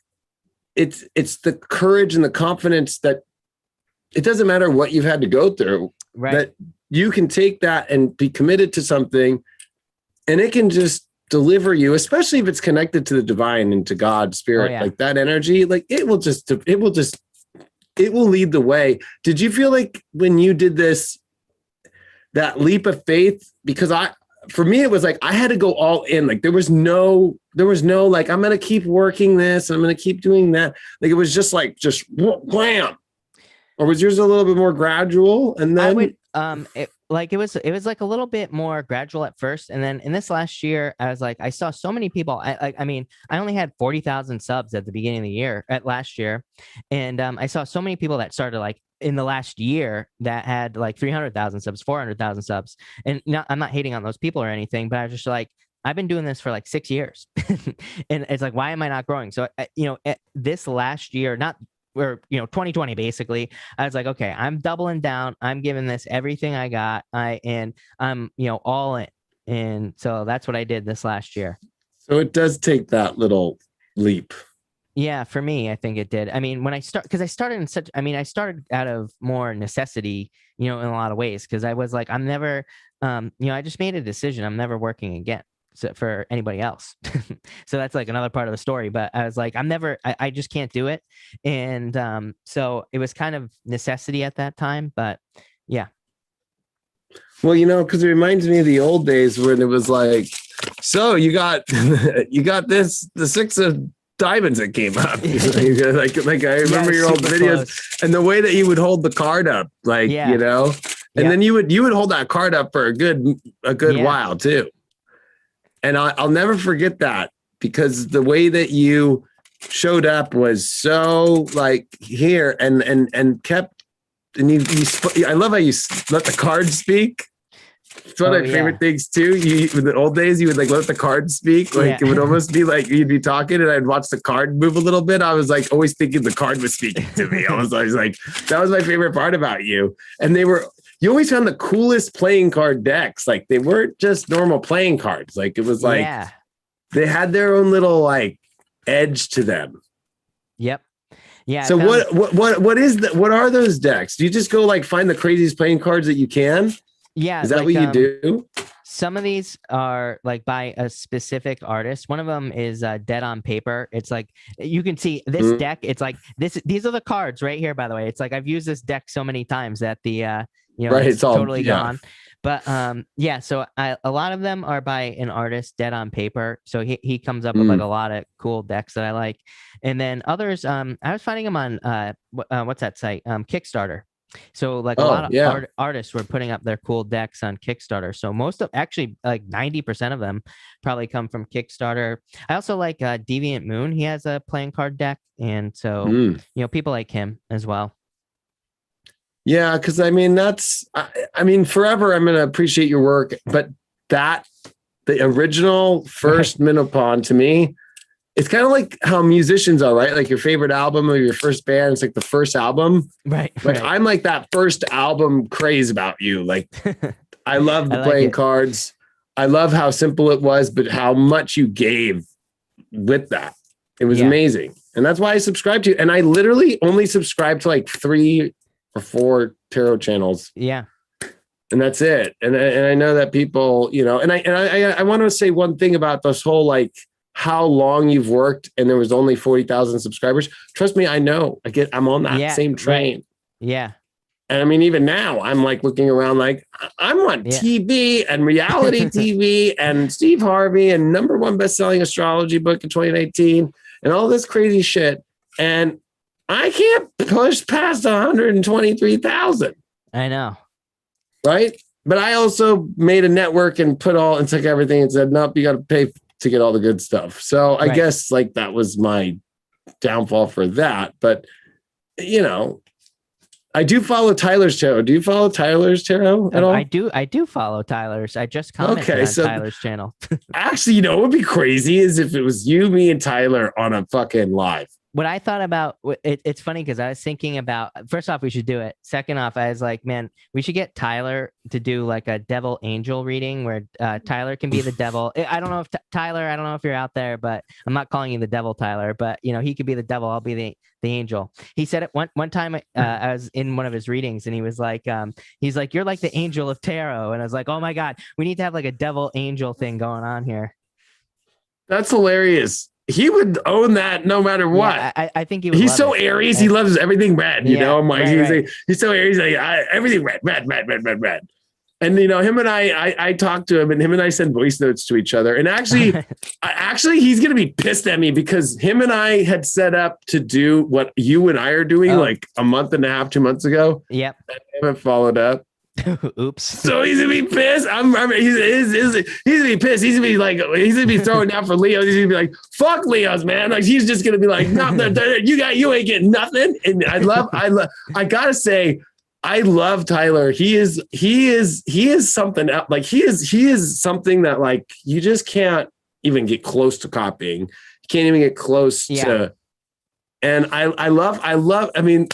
it's the courage and the confidence that it doesn't matter what you've had to go through, that you can take that and be committed to something and it can just deliver you, especially if it's connected to the divine and to God, spirit, like that energy, like it will lead the way. Did you feel like when you did this, that leap of faith? Because for me, it was like, I had to go all in. Like there was no, like, I'm going to keep working this and I'm going to keep doing that. Like, it was just wham. Or was yours a little bit more gradual? And then it was like a little bit more gradual at first. And then in this last year, I was like, I saw so many people. I only had 40,000 subs at the beginning of the year last year. And I saw so many people that started like in the last year that had like 300,000 subs, 400,000 subs. And I'm not hating on those people or anything, but I was just like, I've been doing this for like 6 years and it's like, why am I not growing? So, this last year, 2020, basically, I was like, okay, I'm doubling down. I'm giving this everything I got. I'm all in. And so that's what I did this last year. So it does take that little leap. Yeah, for me, I think it did. I mean, when I started out of more necessity, in a lot of ways, because I was like, I'm never, I just made a decision. I'm never working again for anybody else. So that's like another part of the story. But I was like, I just can't do it. And so it was kind of necessity at that time. But yeah. Well, because it reminds me of the old days when it was like, so you got this, the 6 of diamonds that came up. like I remember your old videos close. and the way that you would hold the card up, like, you know, and then you would hold that card up for a good while too. And I'll never forget that, because the way that you showed up was so like here and kept, and I love how you let the cards speak. It's one of my favorite things too. In the old days, you would like let the cards speak. Like it would almost be like you'd be talking and I'd watch the card move a little bit. I was like always thinking the card was speaking to me. I was always like, that was my favorite part about you. And you always found the coolest playing card decks. Like they weren't just normal playing cards. Like it was like they had their own little like edge to them. Yep. Yeah. So what are those decks? Do you just go like find the craziest playing cards that you can? Yeah. Is that what you do? Some of these are like by a specific artist. One of them is Dead on Paper. It's like, you can see this deck. It's like these are the cards right here, by the way. It's like, I've used this deck so many times that it's totally gone. But so a lot of them are by an artist, Dead on Paper. So he comes up with like a lot of cool decks that I like. And then others, I was finding them on what's that site? Kickstarter. So like a lot of artists were putting up their cool decks on Kickstarter. So most of, actually like 90% of them probably come from Kickstarter. I also like Deviant Moon. He has a playing card deck. And so, people like him as well. Yeah, because I mean, forever I'm going to appreciate your work. But the original first Minnowpond to me, it's kind of like how musicians are, right? Like your favorite album or your first band, it's like the first album. Right. Like I'm like that first album craze about you. Like I love the playing cards. I love how simple it was, but how much you gave with that. It was amazing. And that's why I subscribed to you. And I literally only subscribed to like 3 or 4 tarot channels. Yeah. And that's it. And I know that people, and I want to say one thing about this whole, like, how long you've worked and there was only 40,000 subscribers. Trust me, I know. I'm on that same train. Right. Yeah. And I mean, even now I'm like looking around like I'm on TV and reality TV and Steve Harvey and #1 best-selling astrology book in 2019 and all this crazy shit. And I can't push past 123,000. I know. Right. But I also made a network and took everything and said, nope, you got to pay to get all the good stuff. So I guess like that was my downfall for that. But, I do follow Tyler's tarot. Do you follow Tyler's tarot at all? I do follow Tyler's. I just commented on Tyler's channel. Actually, what would be crazy is if it was you, me, and Tyler on a fucking live. What I thought about, it's funny because I was thinking about, first off, we should do it. Second off, I was like, man, we should get Tyler to do like a devil angel reading where Tyler can be the devil. I don't know if Tyler, I don't know if you're out there, but I'm not calling you the devil, Tyler, but he could be the devil. I'll be the angel. He said it one time I was in one of his readings and he was like, you're like the angel of tarot. And I was like, oh my God, we need to have like a devil angel thing going on here. That's hilarious. He would own that no matter what. Yeah, I think he would. He's so Aries. He loves everything red. I'm like, he's so Aries. Like everything red. And him and I talked to him, and him and I send voice notes to each other. And actually, he's gonna be pissed at me because him and I had set up to do what you and I are doing like a month and a half, 2 months ago. Yep. And I haven't followed up. Oops. So he's gonna be pissed. He's gonna be pissed. He's gonna be throwing down for Leos. He's gonna be like, "Fuck Leos, man!" Like he's just gonna be like, "No, you ain't getting nothing." And I gotta say, I love Tyler. He is something else. Like he is something that like you just can't even get close to copying. You can't even get close to. And I love. I mean.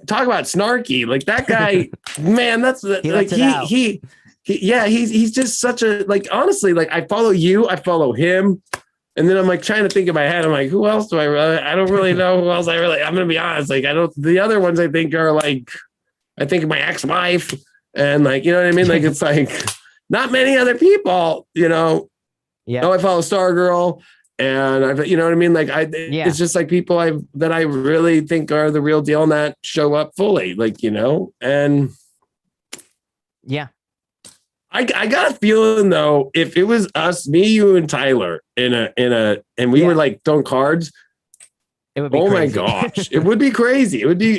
Talk about snarky, like that guy, man. That's he's just such a, like, honestly, like I follow you, I follow him, and then I'm like trying to think in my head. I'm like, who else do I don't really know who else I'm gonna be honest. Like the other ones I think are like, I think of my ex-wife and like, you know what I mean? Like it's like not many other people, Yeah. I follow Stargirl. And you know what I mean? Like it's just like people that I really think are the real deal and that show up fully, like, and yeah. I got a feeling though, if it was us, me, you and Tyler and we were like throwing cards, It would be Oh crazy. my gosh. It would be crazy. It would be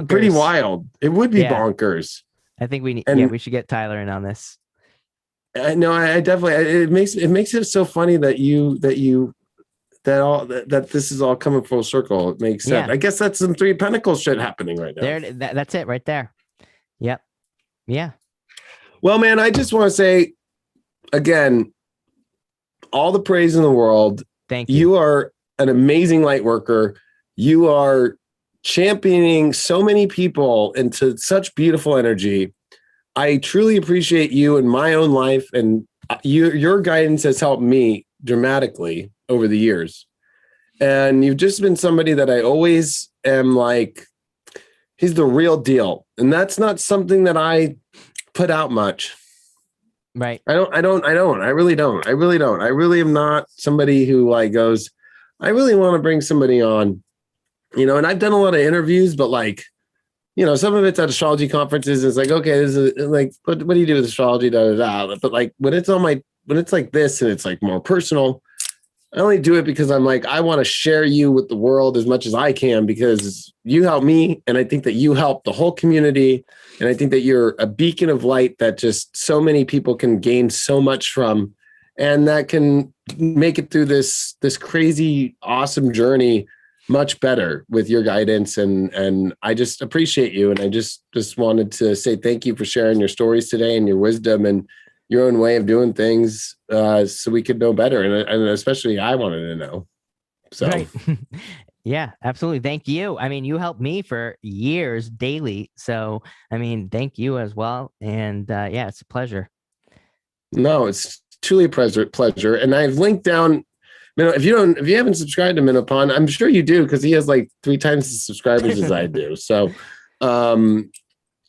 pretty Bonkers. wild. It would be Yeah. bonkers. I think we need, And we should get Tyler in on this. I know I definitely, it makes it so funny that that this is all coming full circle. It makes sense. Yeah. I guess that's some Three of Pentacles shit happening right now. That's it right there. Yep. Yeah. Well, man, I just want to say again, all the praise in the world. Thank you. You are an amazing light worker. You are championing so many people into such beautiful energy. I truly appreciate you in my own life, and your guidance has helped me dramatically over the years. And you've just been somebody that I always am like, he's the real deal. And that's not something that I put out much. Right. I really don't. I really am not somebody who like goes, I really want to bring somebody on, and I've done a lot of interviews, but like, some of it's at astrology conferences. It's like, okay, this is like, what do you do with astrology? But like when it's like this and it's like more personal, I only do it because I'm like, I want to share you with the world as much as I can because you help me. And I think that you help the whole community. And I think that you're a beacon of light that just so many people can gain so much from, and that can make it through this crazy, awesome journey much better with your guidance. And I just appreciate you. And I just wanted to say thank you for sharing your stories today and your wisdom and your own way of doing things, so we could know better. And especially I wanted to know. So, right. Yeah, absolutely. Thank you. I mean, you helped me for years daily. So, I mean, thank you as well. And yeah, it's a pleasure. No, it's truly a pleasure. And I've linked down, if you haven't subscribed to Minnowpond, I'm sure you do because he has like 3 times the subscribers as I do. So,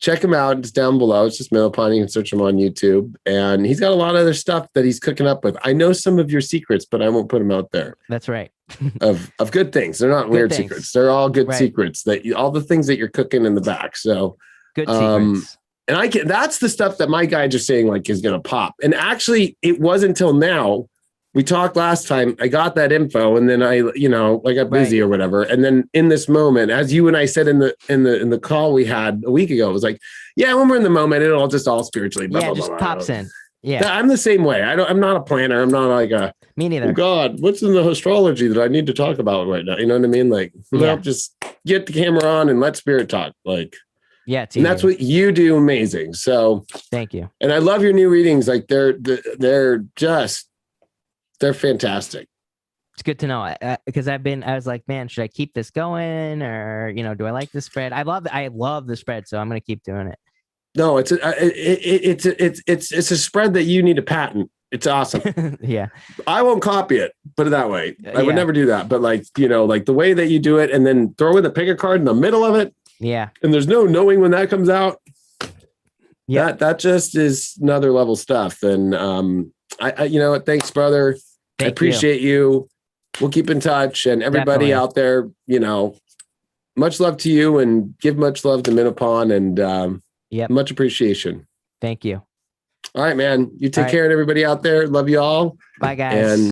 check him out. It's down below. It's just Minnowpond. You can search him on YouTube. And he's got a lot of other stuff that he's cooking up with. I know some of your secrets, but I won't put them out there. That's right. of good things. They're not weird secrets. They're all good secrets all the things that you're cooking in the back. So good secrets. And that's the stuff that my guys are saying like is going to pop. And actually it wasn't until now. We talked last time. I got that info, and then I got busy or whatever. And then in this moment, as you and I said in the call we had a week ago, it was like, yeah, when we're in the moment, it'll just all spiritually. Blah, blah, just blah, pops blah. in. Yeah, I'm the same way. I'm not a planner. I'm not like a. Me neither. Oh God, what's in the astrology that I need to talk about right now? You know what I mean? Like, just get the camera on and let spirit talk. Like, yeah, and that's what you do. Amazing. So thank you. And I love your new readings. Like they're fantastic. It's good to know because I was like, man, should I keep this going or, do I like this spread? I love the spread. So I'm going to keep doing it. No, it's a spread that you need to patent. It's awesome. Yeah. I won't copy it, put it that way. I would never do that. But like, like the way that you do it and then throw in the pick a card in the middle of it. Yeah. And there's no knowing when that comes out. Yeah. That just is another level stuff. And I thanks, brother. I appreciate you. We'll keep in touch, and everybody out there, much love to you and give much love to Minnowpond and much appreciation. Thank you. All right, man. You take care of everybody out there. Love you all. Bye, guys. And